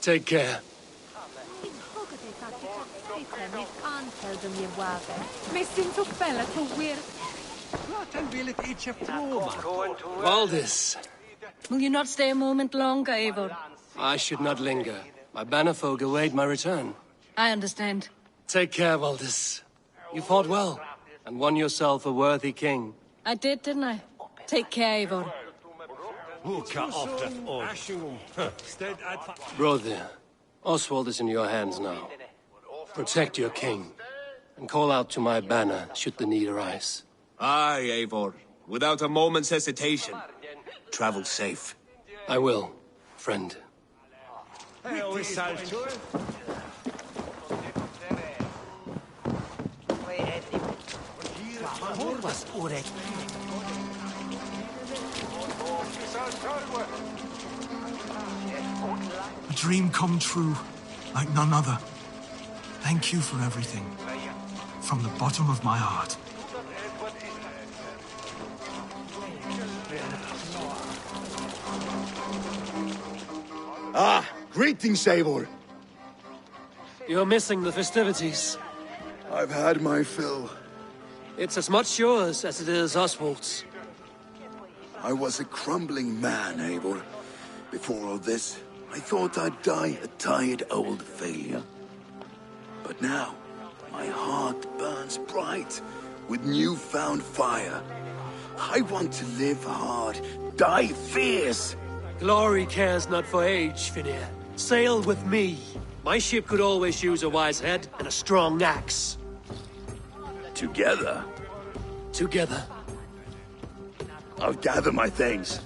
Take care. Valdis. Will you not stay a moment longer, Eivor? I should not linger. My bannerfolk await my return. I understand. Take care, Valdis. You fought well, and won yourself a worthy king. I did, didn't I? Take care, Eivor. Brother, Oswald is in your hands now. Protect your king, and call out to my banner should the need arise. Aye, Eivor. Without a moment's hesitation. Travel safe. I will, friend. A dream come true, like none other. Thank you for everything. From the bottom of my heart. Ah, greetings, Eivor. You're missing the festivities. I've had my fill. It's as much yours as it is Oswald's. I was a crumbling man, Eivor. Before all this, I thought I'd die a tired old failure. But now, my heart burns bright with newfound fire. I want to live hard, die fierce. Glory cares not for age, Finir. Sail with me. My ship could always use a wise head and a strong axe. Together? Together. I'll gather my things.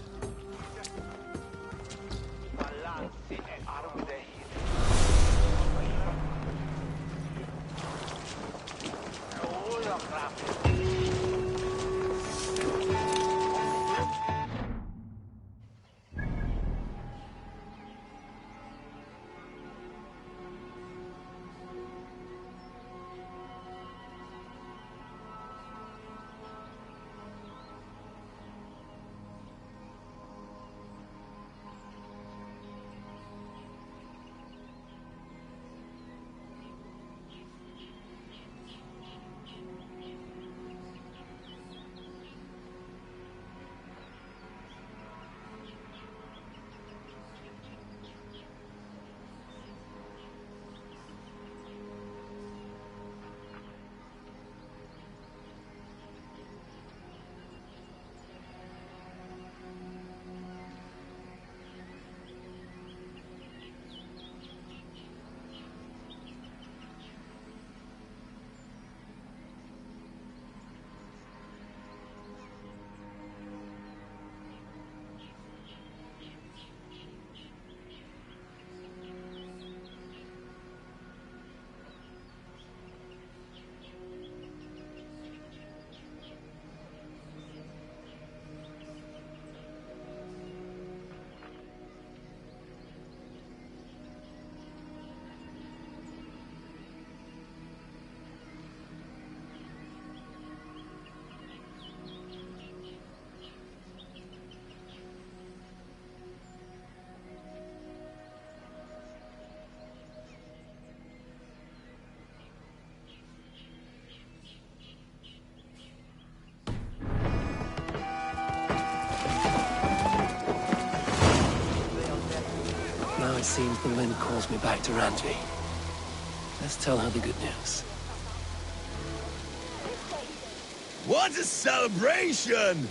It seems the wind calls me back to Randvi. Let's tell her the good news. What a celebration!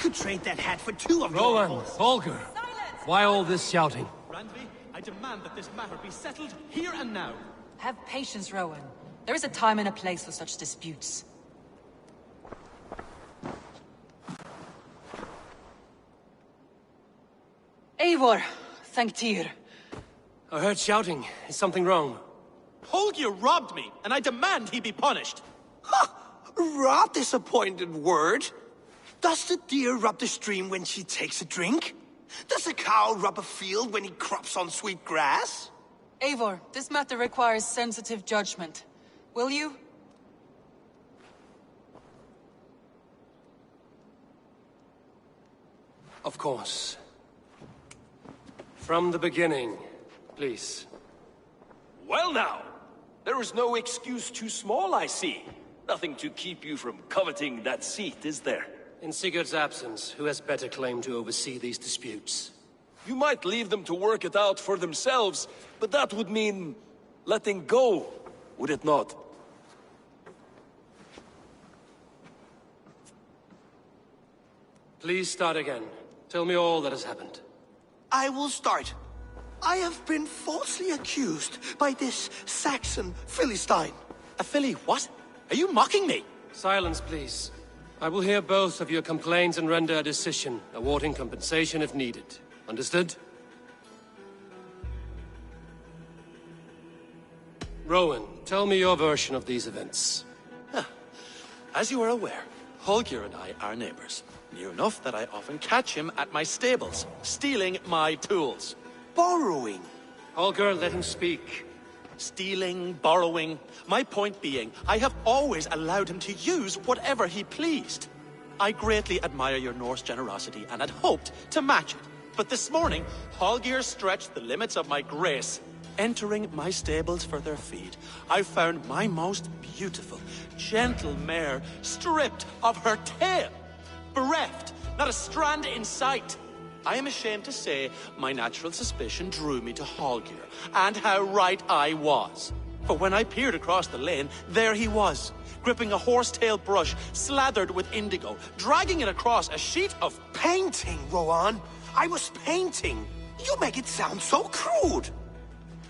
could trade that hat for 2 of Rowan, your horses. Holger, why all this shouting? Randvi, I demand that this matter be settled here and now. Have patience, Rowan. There is a time and a place for such disputes. Eivor, thank Tyr. I heard shouting. Is something wrong? Holger robbed me, and I demand he be punished. Robbed is a pointed word. Does the deer rub the stream when she takes a drink? Does a cow rub a field when he crops on sweet grass? Eivor, this matter requires sensitive judgment. Will you? Of course. From the beginning, please. Well now, there is no excuse too small, I see. Nothing to keep you from coveting that seat, is there? In Sigurd's absence, who has better claim to oversee these disputes? You might leave them to work it out for themselves, but that would mean letting go, would it not? Please start again. Tell me all that has happened. I will start. I have been falsely accused by this Saxon Philistine. A Philly what? Are you mocking me? Silence, please. I will hear both of your complaints and render a decision, awarding compensation if needed. Understood? Rowan, tell me your version of these events. As you are aware, Holger and I are neighbors. Near enough that I often catch him at my stables, stealing my tools. Borrowing. Holger, let him speak. Stealing, borrowing. My point being, I have always allowed him to use whatever he pleased. I greatly admire your Norse generosity and had hoped to match it. But this morning, Holger stretched the limits of my grace. Entering my stables for their feed, I found my most beautiful, gentle mare stripped of her tail. Bereft, not a strand in sight. I am ashamed to say my natural suspicion drew me to Holger, and how right I was. For when I peered across the lane, there he was, gripping a horsetail brush slathered with indigo, dragging it across a sheet of painting, Rowan. I was painting. You make it sound so crude.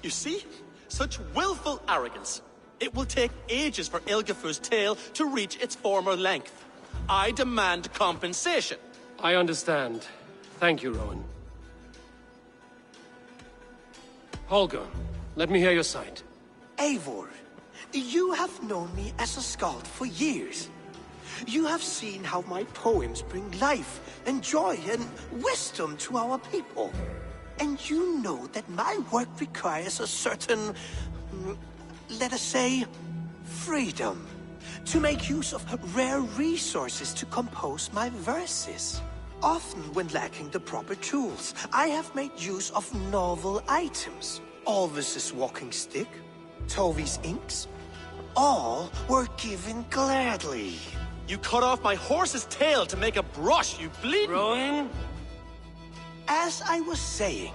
You see? Such willful arrogance. It will take ages for Ilgafur's tail to reach its former length. I demand compensation. I understand. Thank you, Rowan. Holger, let me hear your side. Eivor, you have known me as a skald for years. You have seen how my poems bring life and joy and wisdom to our people. And you know that my work requires a certain, let us say, freedom. To make use of rare resources to compose my verses. Often when lacking the proper tools, I have made use of novel items. Alvis's walking stick, Tovi's inks, all were given gladly. You cut off my horse's tail to make a brush, you bleeding... Rowan? As I was saying,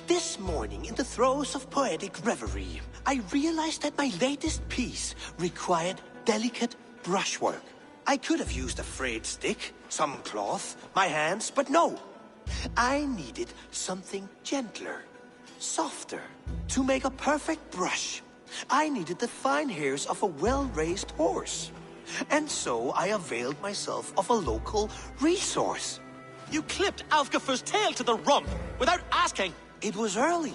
this morning in the throes of poetic reverie, I realized that my latest piece required delicate brushwork. I could have used a frayed stick, some cloth, my hands, but no. I needed something gentler, softer. To make a perfect brush, I needed the fine hairs of a well-raised horse. And so I availed myself of a local resource. You clipped Alfgafur's tail to the rump without asking. It was early.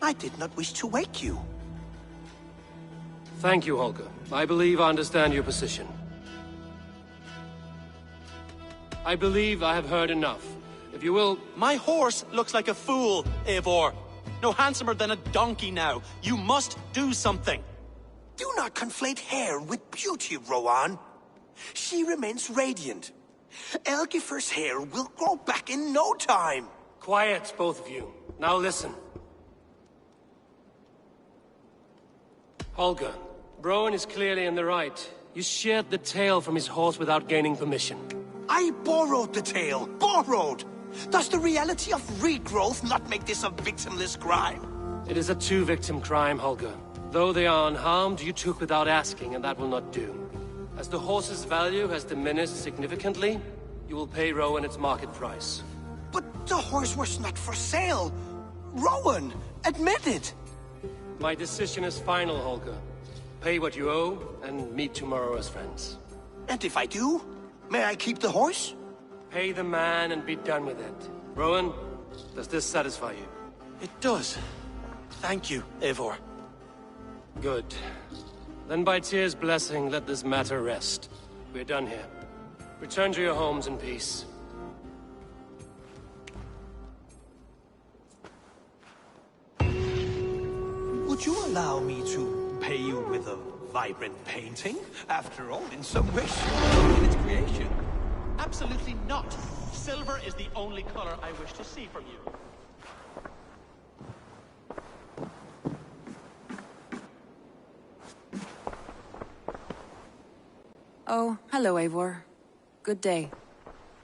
I did not wish to wake you. Thank you, Holger. I believe I understand your position. I believe I have heard enough. If you will... My horse looks like a fool, Eivor. No handsomer than a donkey now. You must do something. Do not conflate hair with beauty, Rowan. She remains radiant. Elgifur's hair will grow back in no time. Quiet, both of you. Now listen. Holger, Rowan is clearly in the right. You sheared the tail from his horse without gaining permission. I borrowed the tail. Borrowed! Does the reality of regrowth not make this a victimless crime? It is a two-victim crime, Holger. Though they are unharmed, you took without asking, and that will not do. As the horse's value has diminished significantly, You will pay Rowan its market price. But the horse was not for sale. Rowan, admit it. My decision is final, Holger. Pay what you owe, and meet tomorrow as friends. And if I do, may I keep the horse? Pay the man and be done with it. Rowan, does this satisfy you? It does. Thank you, Eivor. Good. Then by Tyr's blessing, let this matter rest. We're done here. Return to your homes in peace. Would you allow me to pay you with a vibrant painting? After all, in some way, in its creation. Absolutely not. Silver is the only color I wish to see from you. Oh, hello, Eivor. Good day.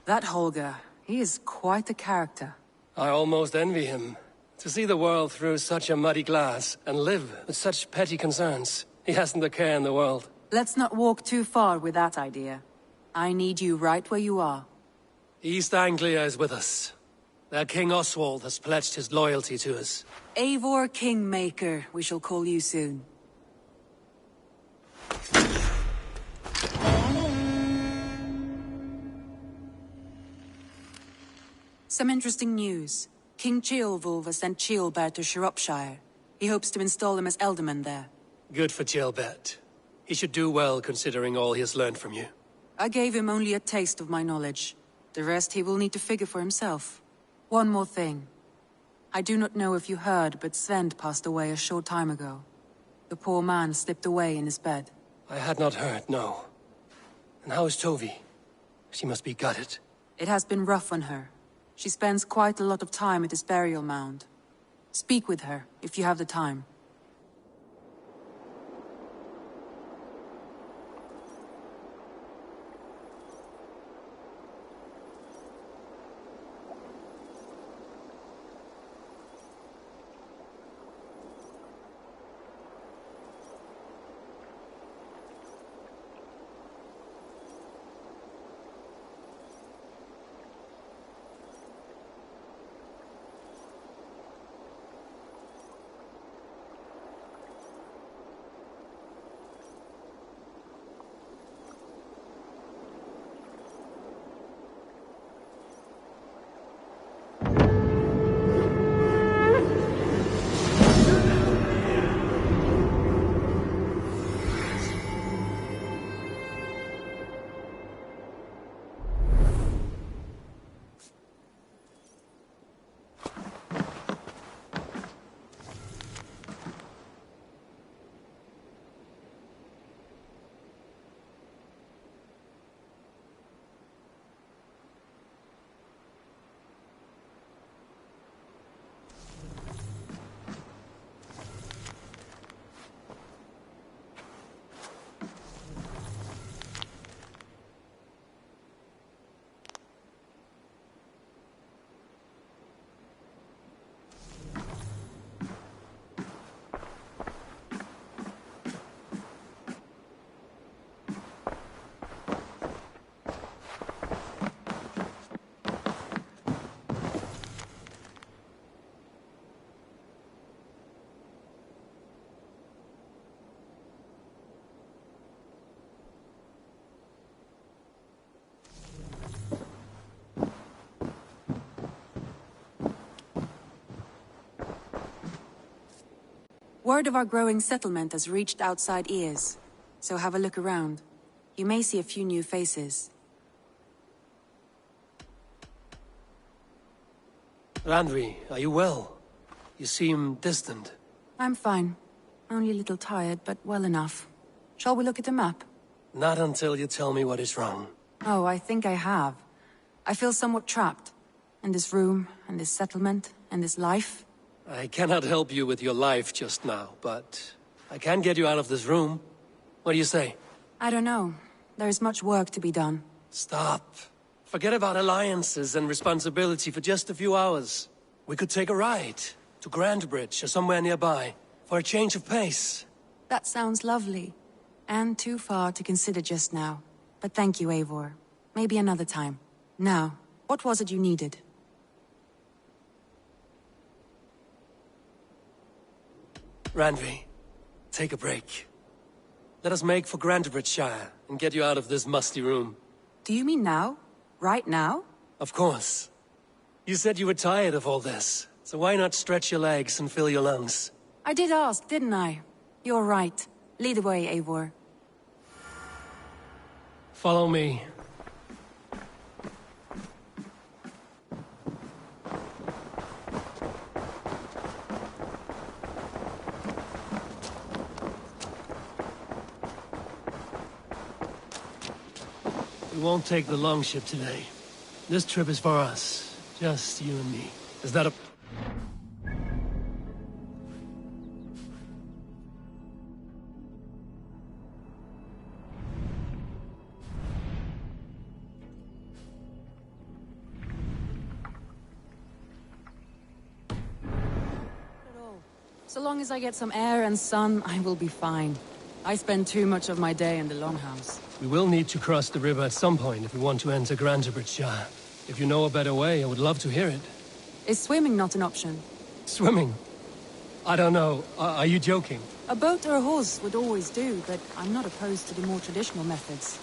That Holger, he is quite a character. I almost envy him. To see the world through such a muddy glass, and live with such petty concerns. He hasn't a care in the world. Let's not walk too far with that idea. I need you right where you are. East Anglia is with us. Their King Oswald has pledged his loyalty to us. Eivor Kingmaker, we shall call you soon. Some interesting news. King Ceolwulf has sent Ceolbert to Shropshire. He hopes to install him as Elderman there. Good for Ceolbert. He should do well considering all he has learned from you. I gave him only a taste of my knowledge. The rest he will need to figure for himself. One more thing. I do not know if you heard, but Svend passed away a short time ago. The poor man slipped away in his bed. I had not heard, no. And how is Tovi? She must be gutted. It has been rough on her. She spends quite a lot of time at his burial mound. Speak with her, if you have the time. Word of our growing settlement has reached outside ears, so have a look around. You may see a few new faces. Randvi, are you well? You seem distant. I'm fine. Only a little tired, but well enough. Shall we look at the map? Not until you tell me what is wrong. Oh, I think I have. I feel somewhat trapped. In this room, and this settlement, and this life. I cannot help you with your life just now, but I can get you out of this room. What do you say? I don't know. There is much work to be done. Stop. Forget about alliances and responsibility for just a few hours. We could take a ride to Grandbridge or somewhere nearby for a change of pace. That sounds lovely. And too far to consider just now. But thank you, Eivor. Maybe another time. Now, what was it you needed? Randvi, take a break. Let us make for Grantebridgeshire and get you out of this musty room. Do you mean now? Right now? Of course. You said you were tired of all this, so why not stretch your legs and fill your lungs? I did ask, didn't I? You're right. Lead the way, Eivor. Follow me. We won't take the longship today. This trip is for us. Just you and me. Is that a... So long as I get some air and sun, I will be fine. I spend too much of my day in the Longhouse. We will need to cross the river at some point if we want to enter Grantebridgeshire. If you know a better way, I would love to hear it. Is swimming not an option? Swimming? I don't know. Are you joking? A boat or a horse would always do, but I'm not opposed to the more traditional methods.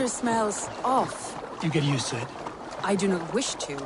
Smells off. You get used to it. I do not wish to.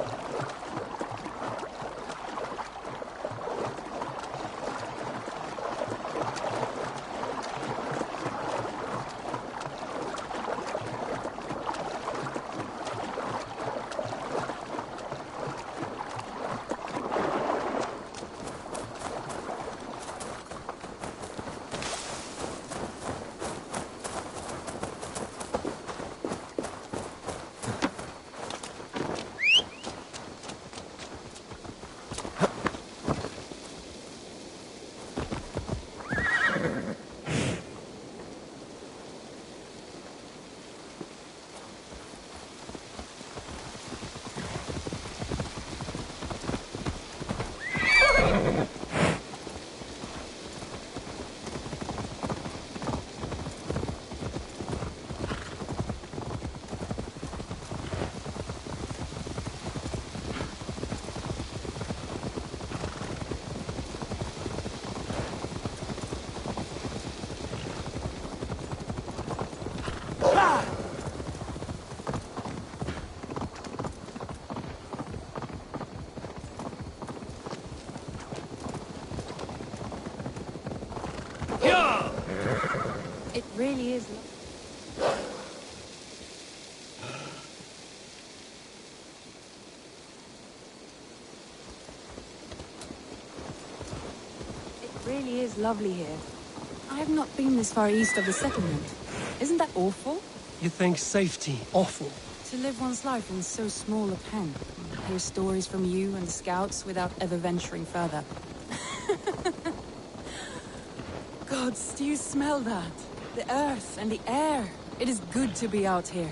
It really is. It really is lovely here. I have not been this far east of the settlement. Isn't that awful? You think safety awful? To live one's life in so small a pen. Hear stories from you and the scouts without ever venturing further. Gods, do you smell that? The earth and the air. It is good to be out here.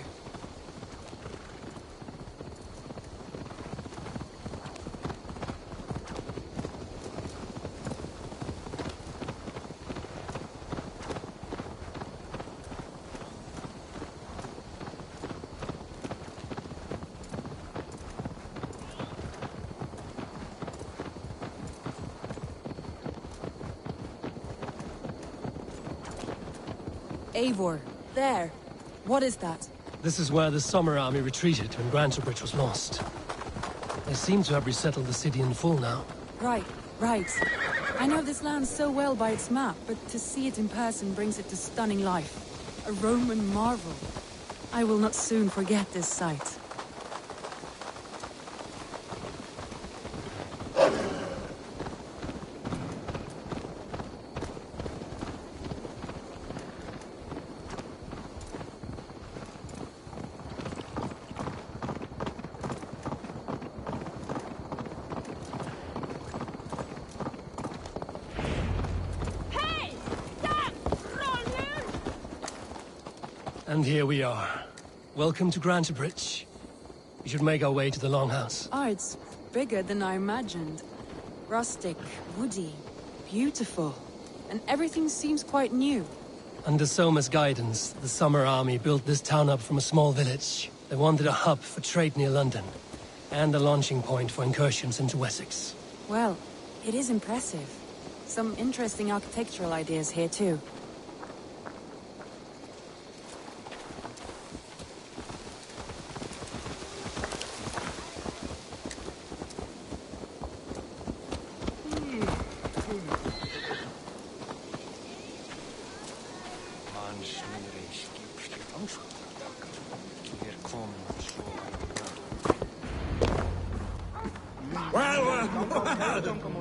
Eivor, there. What is that? This is where the Summer Army retreated when Grantebridge was lost. They seem to have resettled the city in full now. Right. I know this land so well by its map, but to see it in person brings it to stunning life. A Roman marvel. I will not soon forget this sight. And here we are. Welcome to Grantebridge. We should make our way to the Longhouse. Oh, it's bigger than I imagined. Rustic, woody, beautiful. And everything seems quite new. Under Soma's guidance, the Summer Army built this town up from a small village. They wanted a hub for trade near London, and a launching point for incursions into Wessex. Well, it is impressive. Some interesting architectural ideas here too.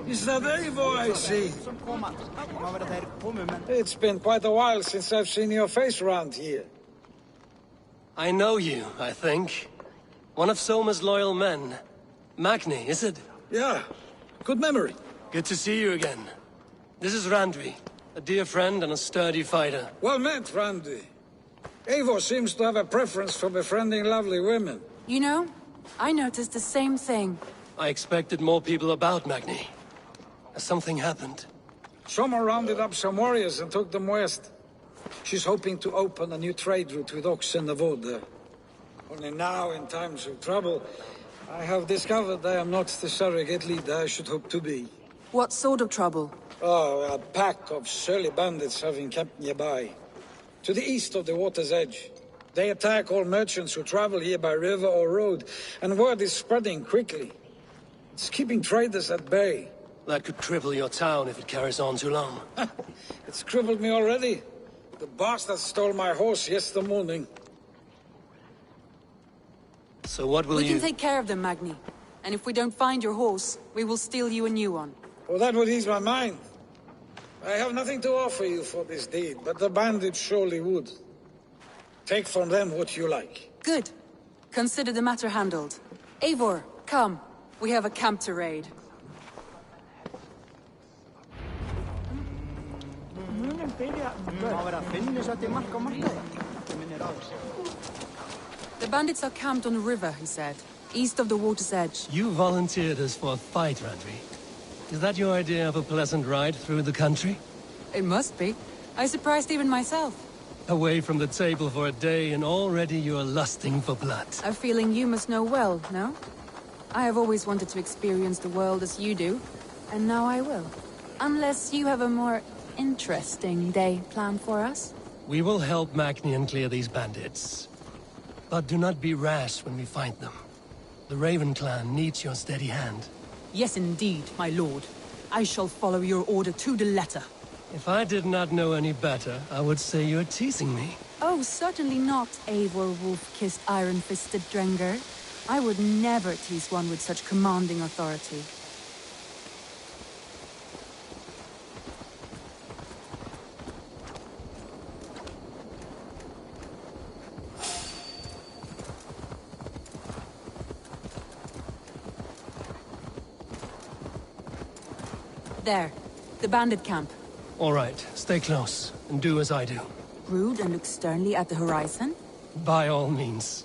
Is that Eivor I see? It's been quite a while since I've seen your face around here. I know you, I think. One of Soma's loyal men. Magni, is it? Yeah, good memory. Good to see you again. This is Randvi, a dear friend and a sturdy fighter. Well met, Randvi. Eivor seems to have a preference for befriending lovely women. You know, I noticed the same thing. I expected more people about Magni. Has something happened? Soma rounded up some warriors and took them west. She's hoping to open a new trade route with Ox and the Wood there. Only now, in times of trouble, I have discovered I am not the surrogate leader I should hope to be. What sort of trouble? Oh, a pack of surly bandits have encamped nearby. To the east of the water's edge. They attack all merchants who travel here by river or road, and word is spreading quickly. It's keeping traders at bay. That could cripple your town if it carries on too long. It's crippled me already. The bastard stole my horse yesterday morning. So what will We can take care of them, Magni. And if we don't find your horse, we will steal you a new one. Well, that would ease my mind. I have nothing to offer you for this deed, but the bandits surely would. Take from them what you like. Good. Consider the matter handled. Eivor, come. We have a camp to raid. The bandits are camped on the river, he said. East of the water's edge. You volunteered us for a fight, Randvi. Is that your idea of a pleasant ride through the country? It must be. I surprised even myself. Away from the table for a day and already you're lusting for blood. A feeling you must know well, no? I have always wanted to experience the world as you do, and now I will. Unless you have a more interesting day planned for us? We will help Magnian clear these bandits. But do not be rash when we find them. The Raven clan needs your steady hand. Yes, indeed, my lord. I shall follow your order to the letter. If I did not know any better, I would say you're teasing me. Oh, certainly not, Eivor wolf-kissed iron-fisted Drenger. I would never tease one with such commanding authority. There, the bandit camp. All right, stay close, and do as I do. Brood and look sternly at the horizon? By all means.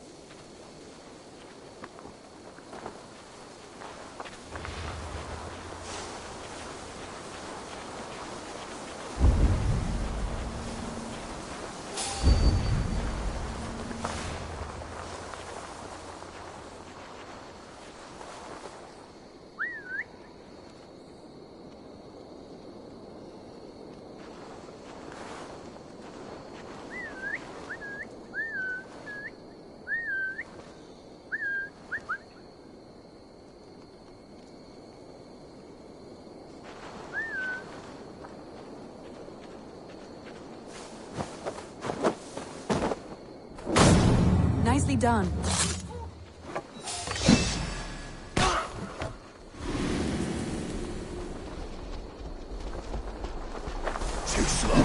done. Too slow.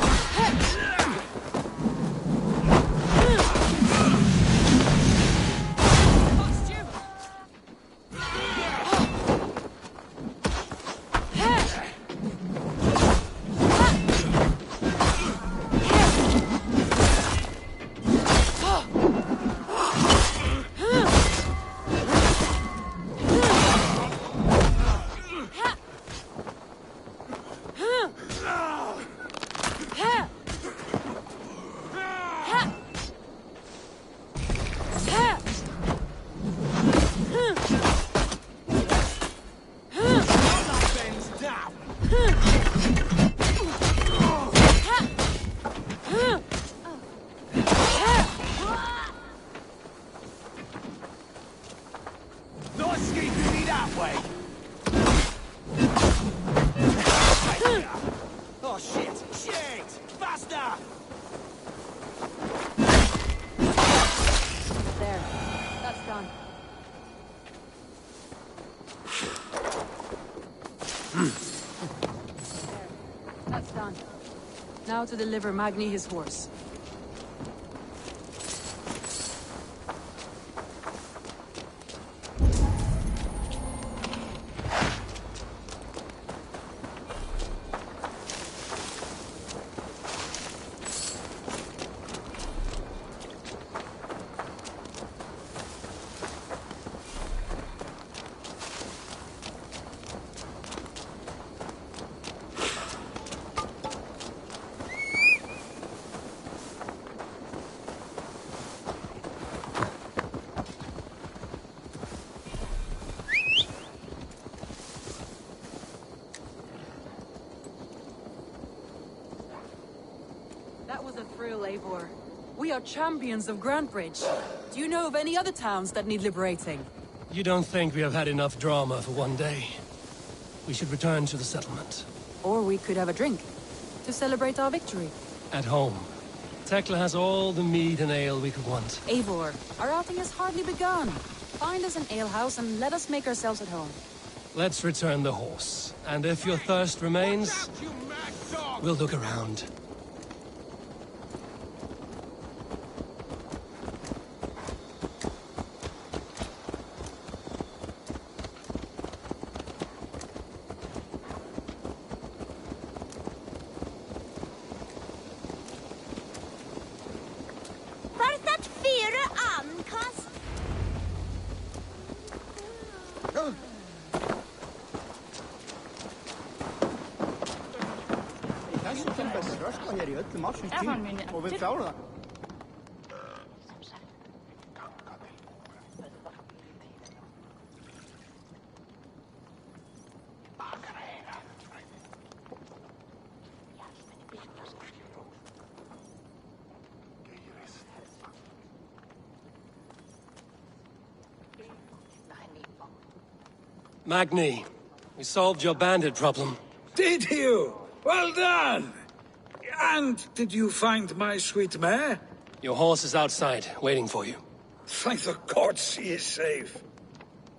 Oh shit! Shit! Faster! There. That's done. There. That's done. Now to deliver Magni his horse. That was a thrill, Eivor. We are champions of Grantebridge. Do you know of any other towns that need liberating? You don't think we have had enough drama for one day? We should return to the settlement. Or we could have a drink, to celebrate our victory. At home. Tekla has all the mead and ale we could want. Eivor, our outing has hardly begun. Find us an alehouse and let us make ourselves at home. Let's return the horse. And if your thirst remains, we'll look around. Hér í öllum ársins tím og við klárum það. Magni, we solved your bandit problem. Did you? Well done! And did you find my sweet mare? Your horse is outside, waiting for you. Thank the gods he is safe.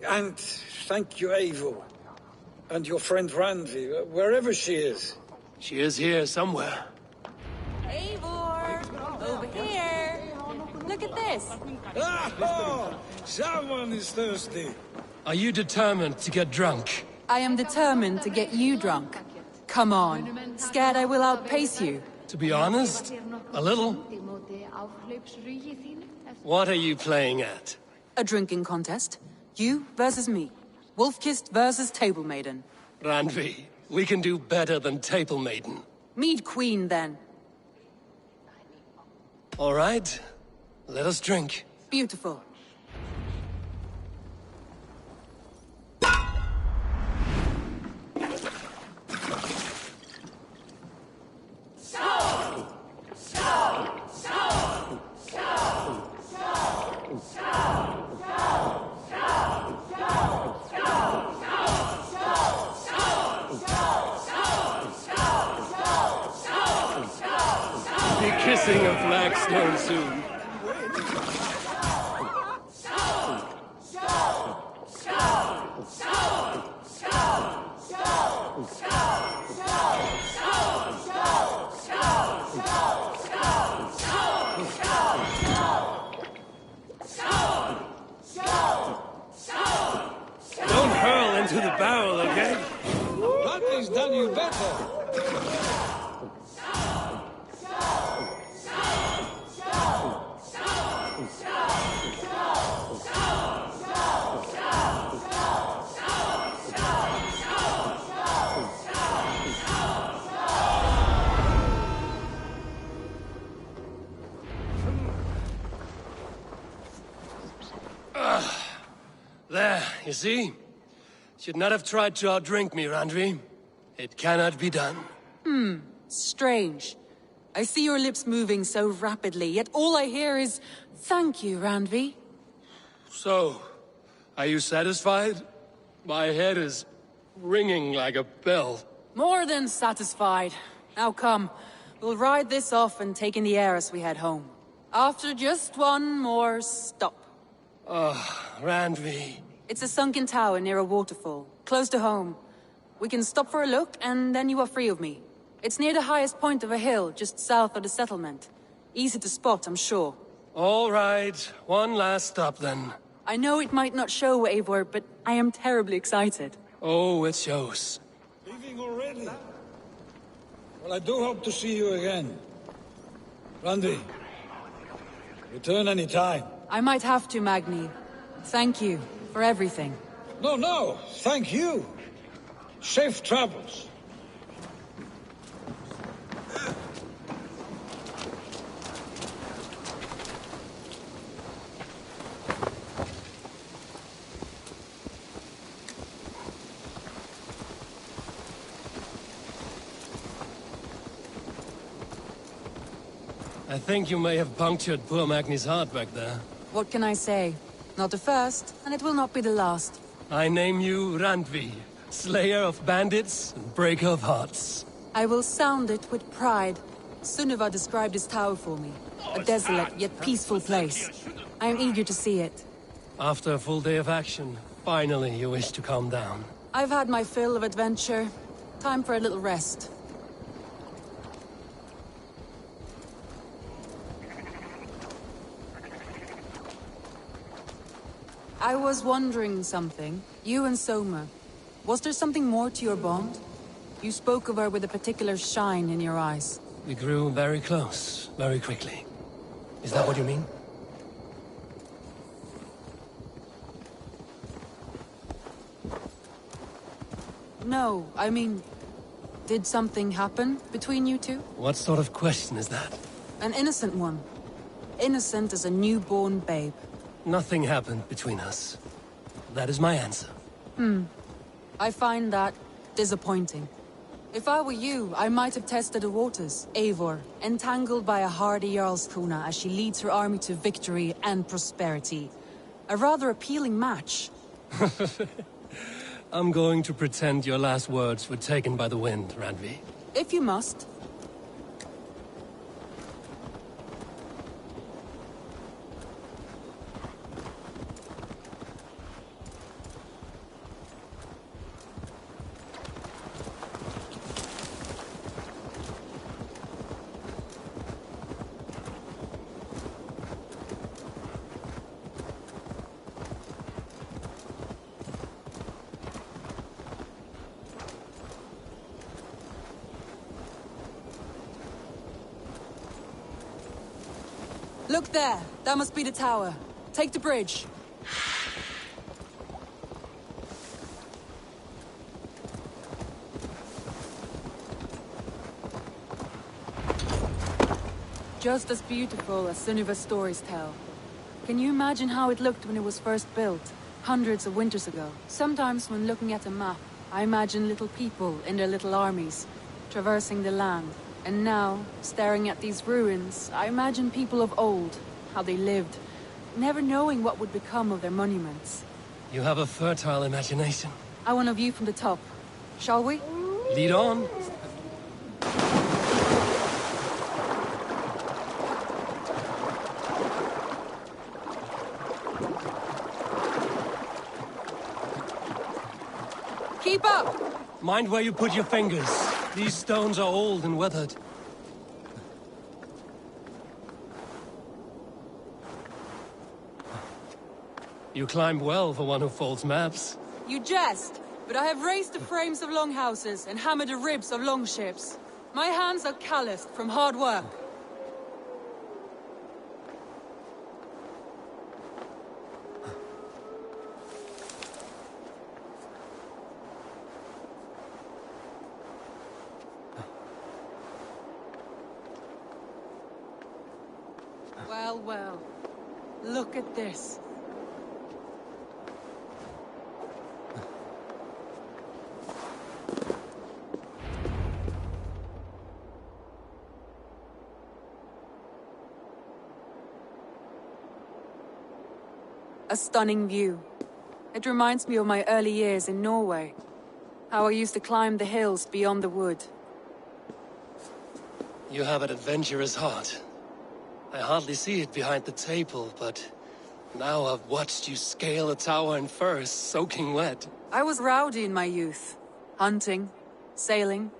And thank you, Eivor. And your friend Randvi, wherever she is. She is here somewhere. Eivor! Over here! Look at this! Oh, someone is thirsty. Are you determined to get drunk? I am determined to get you drunk. Come on. Scared I will outpace you? To be honest, a little. What are you playing at? A drinking contest. You versus me. Wolf-kissed versus Table Maiden. Randvi, we can do better than Table Maiden. Mead Queen, then. All right. Let us drink. Beautiful. Be kissing a flagstone soon. barrel, okay? Nothing's done you better. There, you see? Should not have tried to outdrink me, Randvi. It cannot be done. Strange. I see your lips moving so rapidly, yet all I hear is, "Thank you, Randvi." So, are you satisfied? My head is ringing like a bell. More than satisfied. Now come, we'll ride this off and take in the air as we head home. After just one more stop. Randvi. It's a sunken tower near a waterfall, close to home. We can stop for a look, and then you are free of me. It's near the highest point of a hill, just south of the settlement. Easy to spot, I'm sure. All right, one last stop then. I know it might not show, Eivor, but I am terribly excited. Oh, it shows. Leaving already? Well, I do hope to see you again. Randvi, return any time. I might have to, Magni. Thank you for everything. No, thank you. Safe travels. I think you may have punctured poor Magni's heart back there. What can I say? Not the first, and it will not be the last. I name you Randvi, slayer of bandits and breaker of hearts. I will sound it with pride. Sunniva described this tower for me. A desolate yet peaceful place. I am eager to see it. After a full day of action, finally you wish to calm down. I've had my fill of adventure. Time for a little rest. I was wondering something. You and Soma. Was there something more to your bond? You spoke of her with a particular shine in your eyes. We grew very close, very quickly. Is that what you mean? No, I mean... Did something happen between you two? What sort of question is that? An innocent one. Innocent as a newborn babe. Nothing happened between us. That is my answer. I find that disappointing. If I were you, I might have tested the waters. Eivor, entangled by a hardy Jarlskona as she leads her army to victory and prosperity. A rather appealing match. I'm going to pretend your last words were taken by the wind, Randvi. If you must. Look there! That must be the tower. Take the bridge. Just as beautiful as Sunniva's stories tell. Can you imagine how it looked when it was first built, hundreds of winters ago? Sometimes when looking at a map, I imagine little people in their little armies, traversing the land. And now, staring at these ruins, I imagine people of old, how they lived, never knowing what would become of their monuments. You have a fertile imagination. I want a view from the top. Shall we? Lead on. Keep up! Mind where you put your fingers. These stones are old and weathered. You climb well for one who folds maps. You jest! but I have raised the frames of longhouses and hammered the ribs of longships. My hands are calloused from hard work. Well, well. Look at this. A stunning view. It reminds me of my early years in Norway. How I used to climb the hills beyond the wood. You have an adventurous heart. I hardly see it behind the table, but now I've watched you scale a tower in furs, soaking wet. I was rowdy in my youth. Hunting, sailing.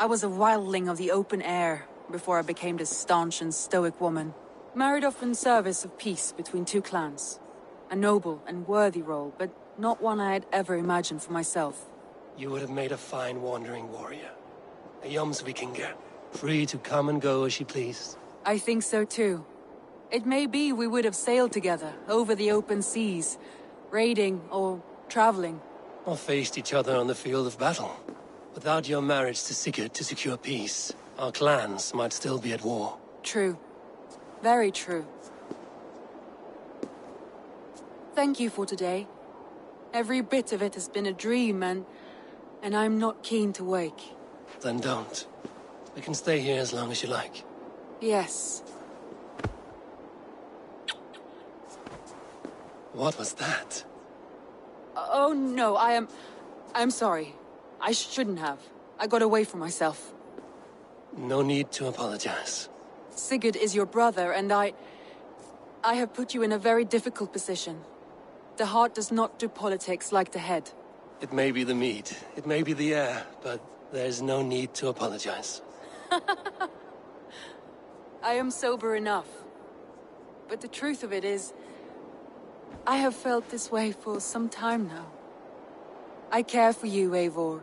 I was a wildling of the open air, before I became this staunch and stoic woman. Married off in service of peace between two clans. A noble and worthy role, but not one I had ever imagined for myself. You would have made a fine wandering warrior. A Jomsvikinger, free to come and go as you pleased. I think so too. It may be we would have sailed together, over the open seas, raiding or traveling. Or faced each other on the field of battle. Without your marriage to Sigurd to secure peace, our clans might still be at war. True. Very true. Thank you for today. Every bit of it has been a dream, and I'm not keen to wake. Then don't. We can stay here as long as you like. Yes. What was that? Oh no, I'm sorry. I shouldn't have. I got away from myself. No need to apologize. Sigurd is your brother, and I have put you in a very difficult position. The heart does not do politics like the head. It may be the meat, it may be the air, but there's no need to apologize. I am sober enough. But the truth of it is, I have felt this way for some time now. I care for you, Eivor.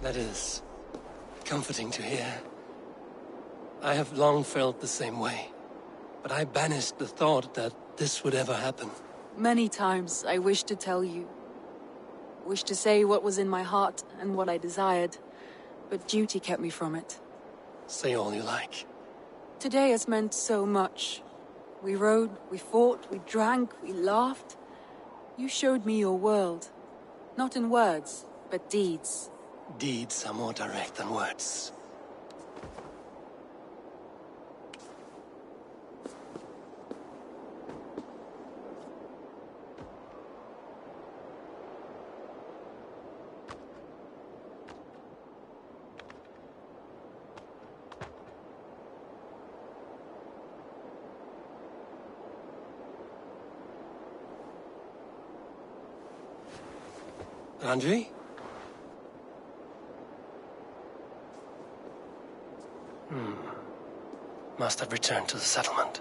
That is comforting to hear. I have long felt the same way, but I banished the thought that this would ever happen. Many times I wished to tell you. Wished to say what was in my heart and what I desired, but duty kept me from it. Say all you like. Today has meant so much. We rode, we fought, we drank, we laughed. You showed me your world. Not in words, but deeds. Deeds are more direct than words. Andrei? Must have returned to the settlement.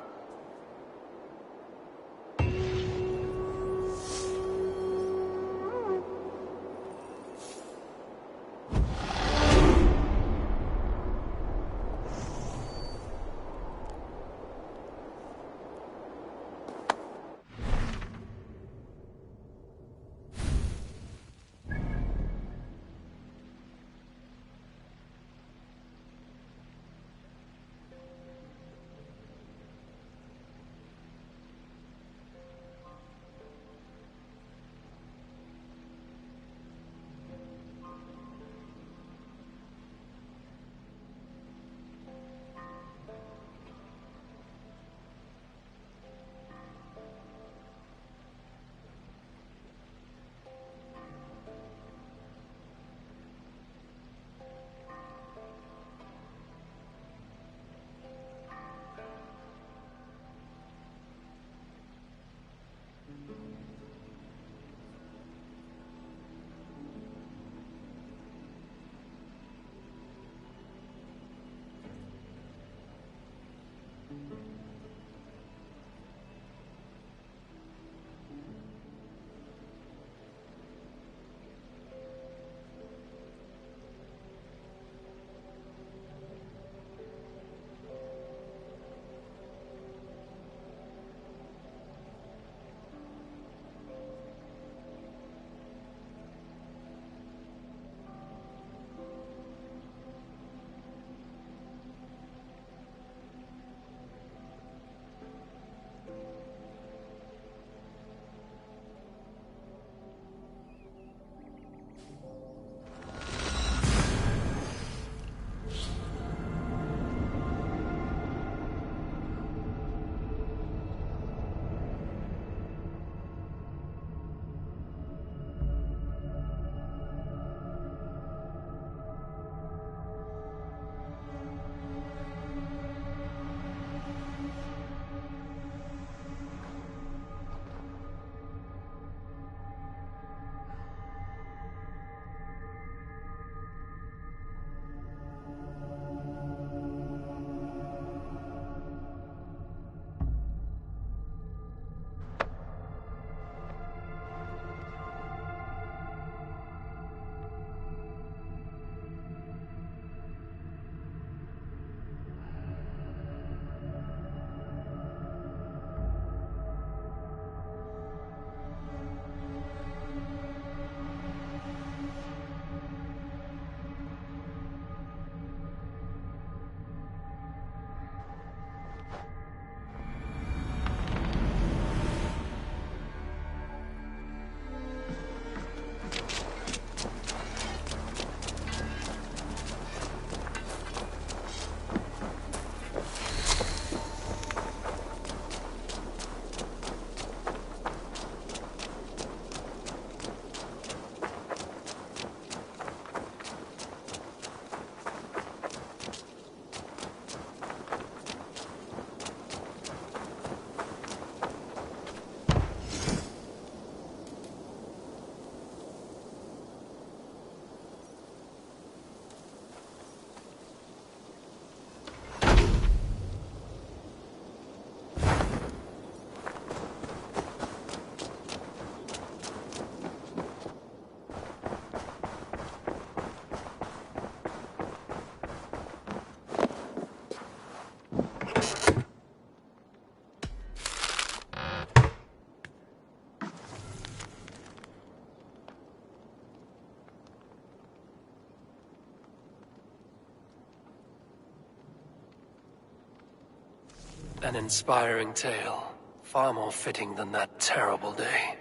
An inspiring tale. Far more fitting than that terrible day.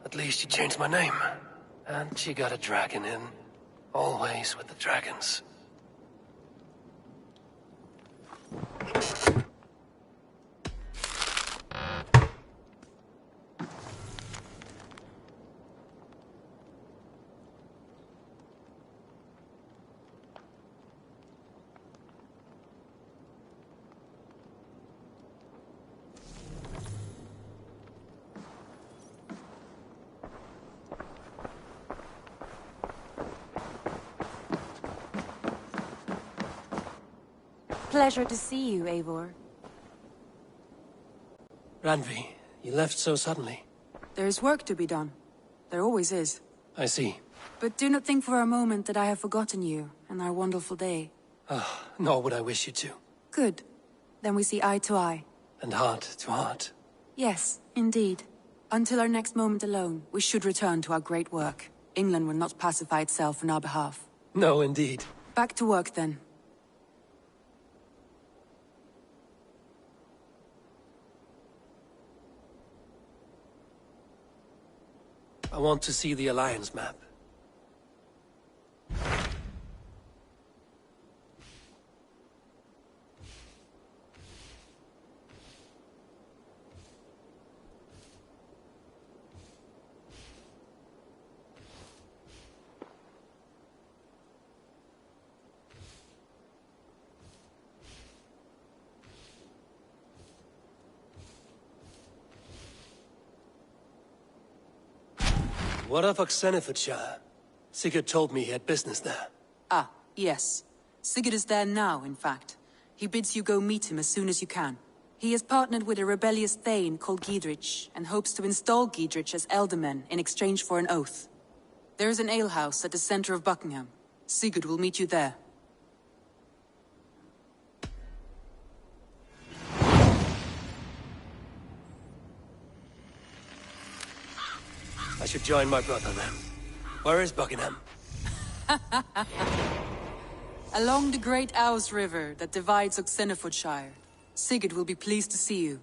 At least you changed my name. And she got a dragon in. Always with the dragons. Pleasure to see you, Eivor. Randvi, you left so suddenly. There is work to be done. There always is. I see. But do not think for a moment that I have forgotten you and our wonderful day. Nor would I wish you to. Good. Then we see eye to eye. And heart to heart. Yes, indeed. Until our next moment alone, we should return to our great work. England will not pacify itself on our behalf. No, indeed. Back to work, then. I want to see the Alliance map. What of Oxenfordshire? Sigurd told me he had business there. Ah, yes. Sigurd is there now, in fact. He bids you go meet him as soon as you can. He has partnered with a rebellious thane called Giedrich, and hopes to install Giedrich as Elderman in exchange for an oath. There is an alehouse at the center of Buckingham. Sigurd will meet you there. I should join my brother then. Where is Buckingham? Along the great Ouse River that divides Oxenfordshire. Sigurd will be pleased to see you.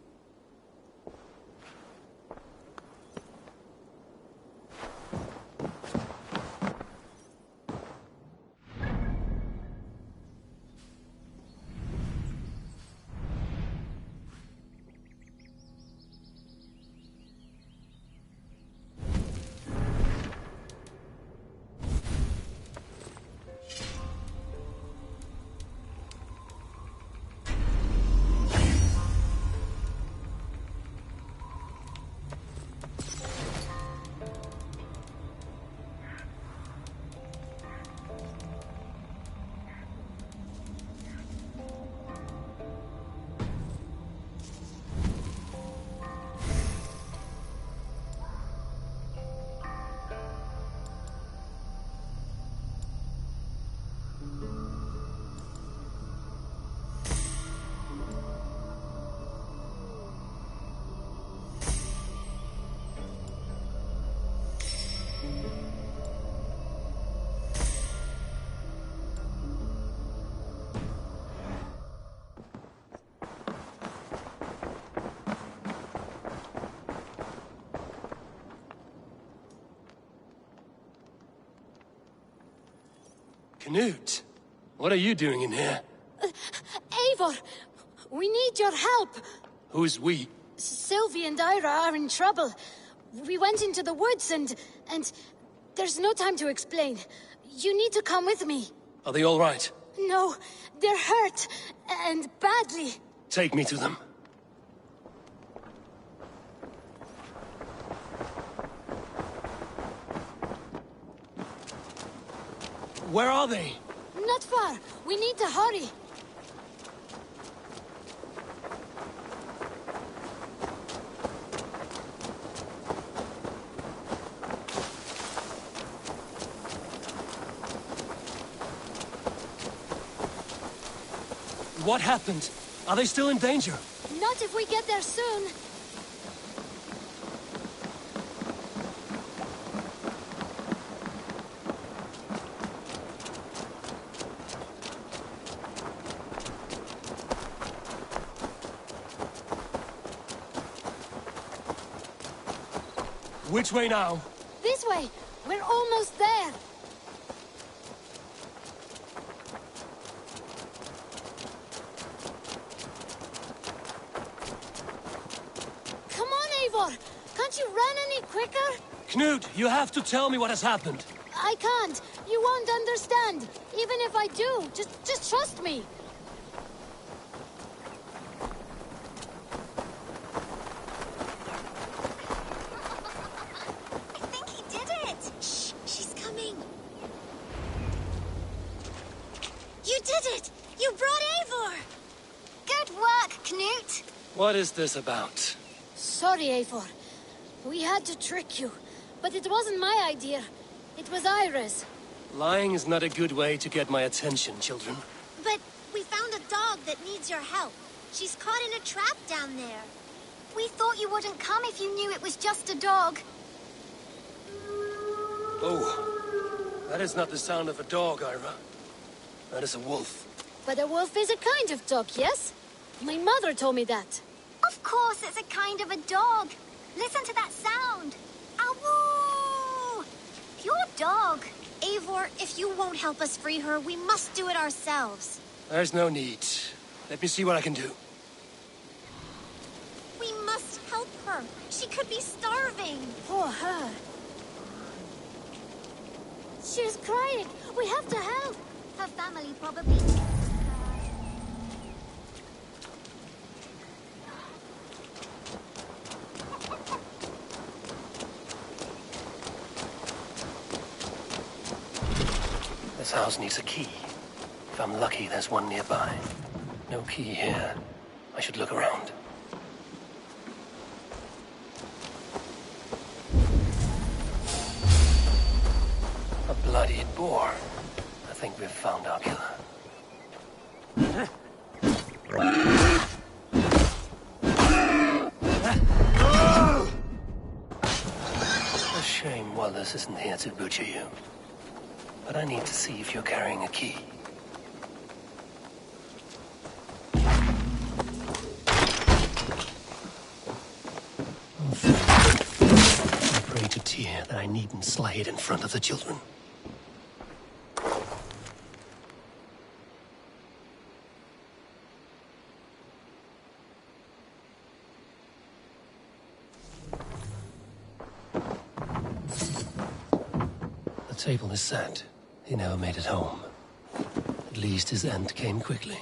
Knut, what are you doing in here? Eivor, we need your help. Who's we? Sylvie and Ira are in trouble. We went into the woods and there's no time to explain. You need to come with me. Are they all right? No, they're hurt, and badly. Take me to them. Where are they? Not far. We need to hurry. What happened? Are they still in danger? Not if we get there soon. Which way now? This way. We're almost there. Come on, Eivor. Can't you run any quicker? Knut, you have to tell me what has happened. I can't. You won't understand. Even if I do, just trust me. I think he did it. Shh, she's coming. You did it. You brought Eivor. Good work, Knut. What is this about? Sorry, Eivor. We had to trick you. But it wasn't my idea. It was Iris. Lying is not a good way to get my attention, children. But we found a dog that needs your help. She's caught in a trap down there. We thought you wouldn't come if you knew it was just a dog. Oh, that is not the sound of a dog, Ira. That is a wolf. But a wolf is a kind of dog, yes? My mother told me that. Of course it's a kind of a dog. Listen to that sound. Awoo! Pure dog. Eivor, if you won't help us free her, we must do it ourselves. There's no need. Let me see what I can do. We must help her. She could be starving. Poor her. She's crying. We have to help. Her family probably... This house needs a key. If I'm lucky, there's one nearby. No key here. I should look around. A bloodied boar. I think we've found our killer. A shame Wallace isn't here to butcher you. But I need to see if you're carrying a key. I pray to Tyr that I needn't slay it in front of the children. The table is set. He never made it home. At least his end came quickly.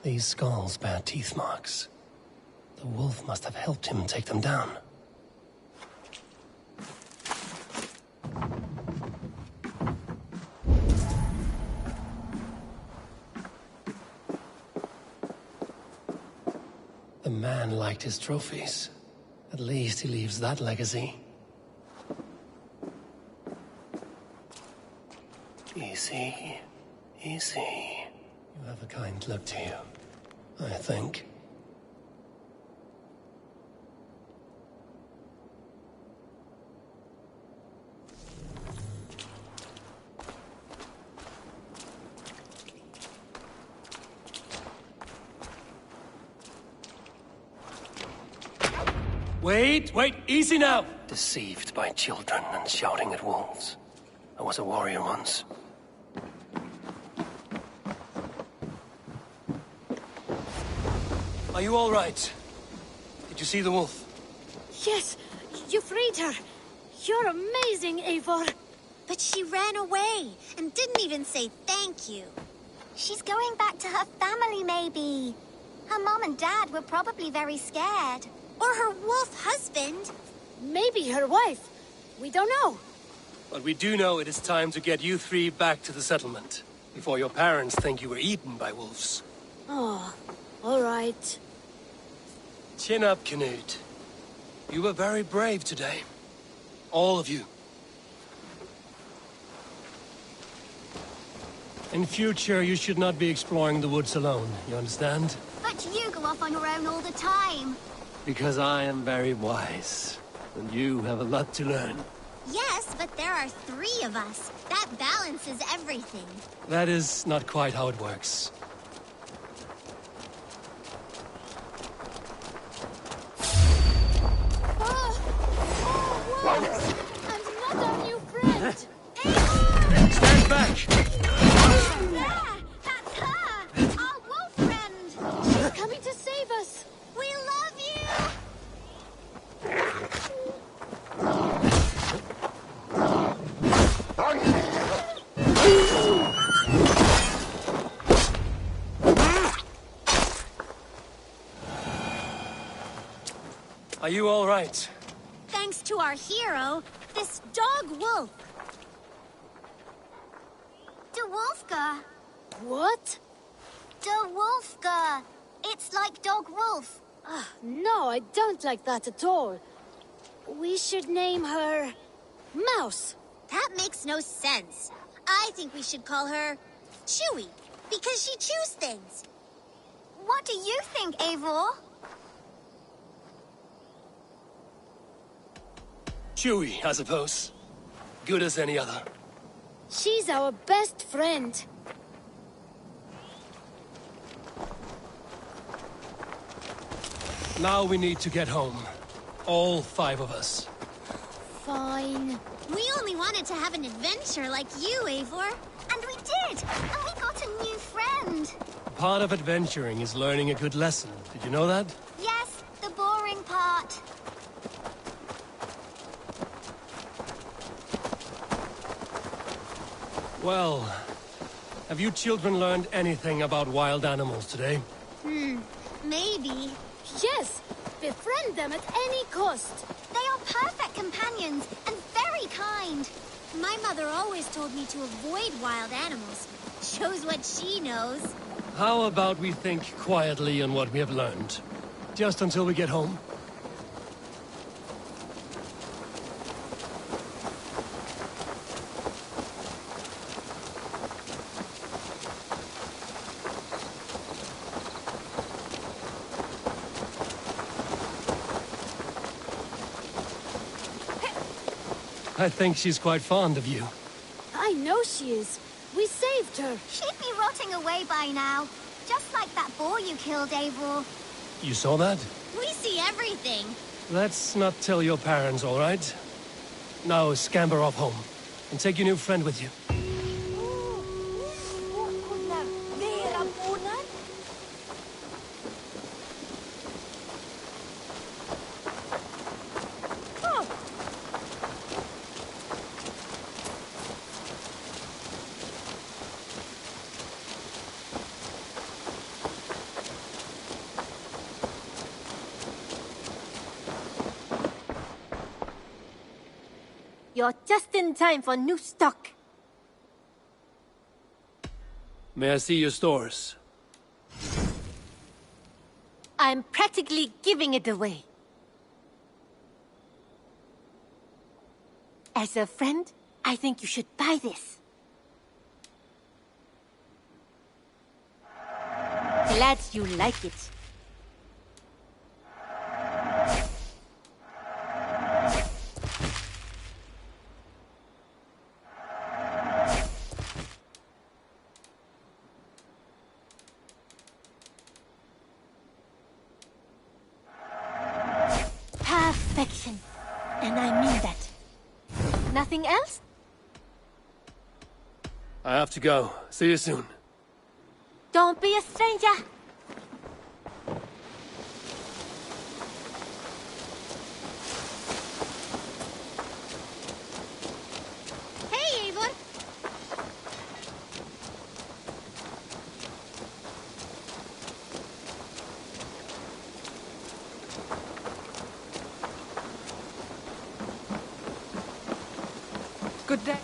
These skulls bear teeth marks. The wolf must have helped him take them down. The man liked his trophies. At least he leaves that legacy. Easy. Easy. You have a kind look to you, I think. Wait, easy now! Deceived by children and shouting at wolves. I was a warrior once. Are you all right? Did you see the wolf? Yes, you freed her. You're amazing, Eivor. But she ran away and didn't even say thank you. She's going back to her family, maybe. Her mom and dad were probably very scared. Or her wolf husband. Maybe her wife. We don't know. But we do know it is time to get you three back to the settlement. Before your parents think you were eaten by wolves. Oh, all right. Chin up, Knut. You were very brave today. All of you. In future, you should not be exploring the woods alone, you understand? But you go off on your own all the time. Because I am very wise, and you have a lot to learn. Yes, but there are 3 of us. That balances everything. That is not quite how it works. And not our new friend! Stand back! There! That's her! Our wolf friend! She's coming to save us! We love you! Are you all right? Thanks to our hero, this dog wolf. De Wolfka. What? De Wolfka. It's like dog wolf. No, I don't like that at all. We should name her... Mouse. That makes no sense. I think we should call her Chewy, because she chews things. What do you think, Eivor? Chewy, I suppose. Good as any other. She's our best friend. Now we need to get home. All 5 of us. Fine. We only wanted to have an adventure like you, Eivor. And we did! And we got a new friend. Part of adventuring is learning a good lesson. Did you know that? Yes, the boring part. Well, have you children learned anything about wild animals today? Maybe. Yes! Befriend them at any cost! They are perfect companions and very kind. My mother always told me to avoid wild animals. Shows what she knows. How about we think quietly on what we have learned? Just until we get home? I think she's quite fond of you. I know she is. We saved her. She'd be rotting away by now. Just like that boar you killed, Eivor. You saw that? We see everything. Let's not tell your parents, all right? Now scamper off home. And take your new friend with you. You're just in time for new stock. May I see your stores? I'm practically giving it away. As a friend, I think you should buy this. Glad you like it. Perfection. And I mean that. Nothing else? I have to go. See you soon. Don't be a stranger. Hey, Eivor. Good day.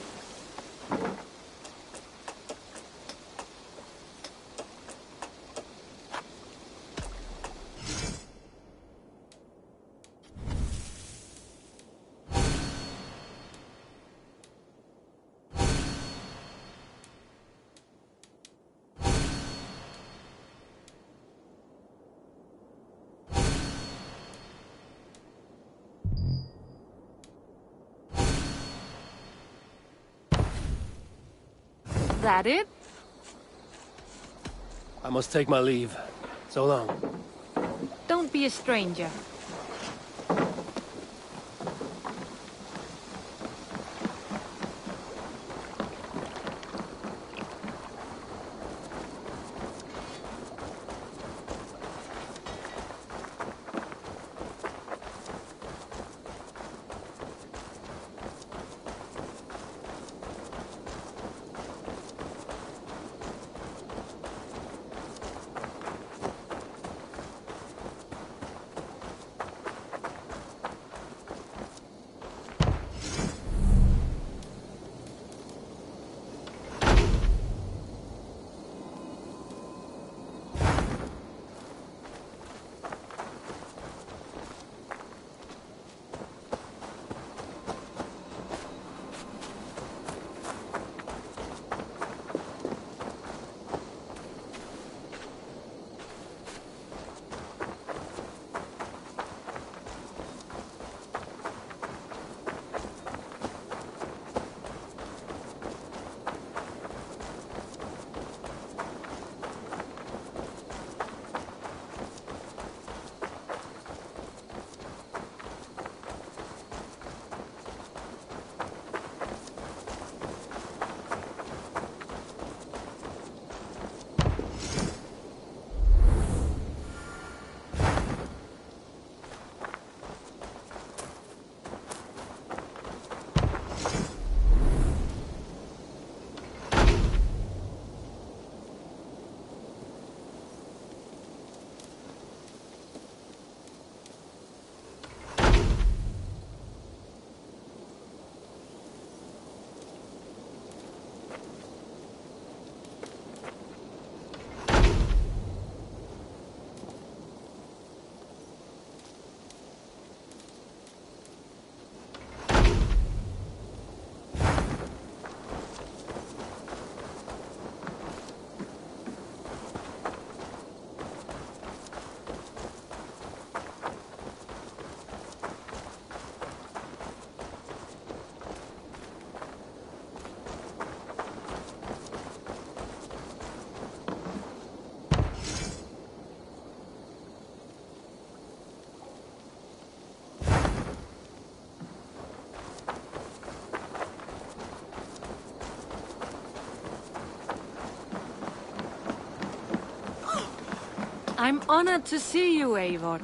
That it? I must take my leave. So long. Don't be a stranger. I'm honored to see you, Eivor.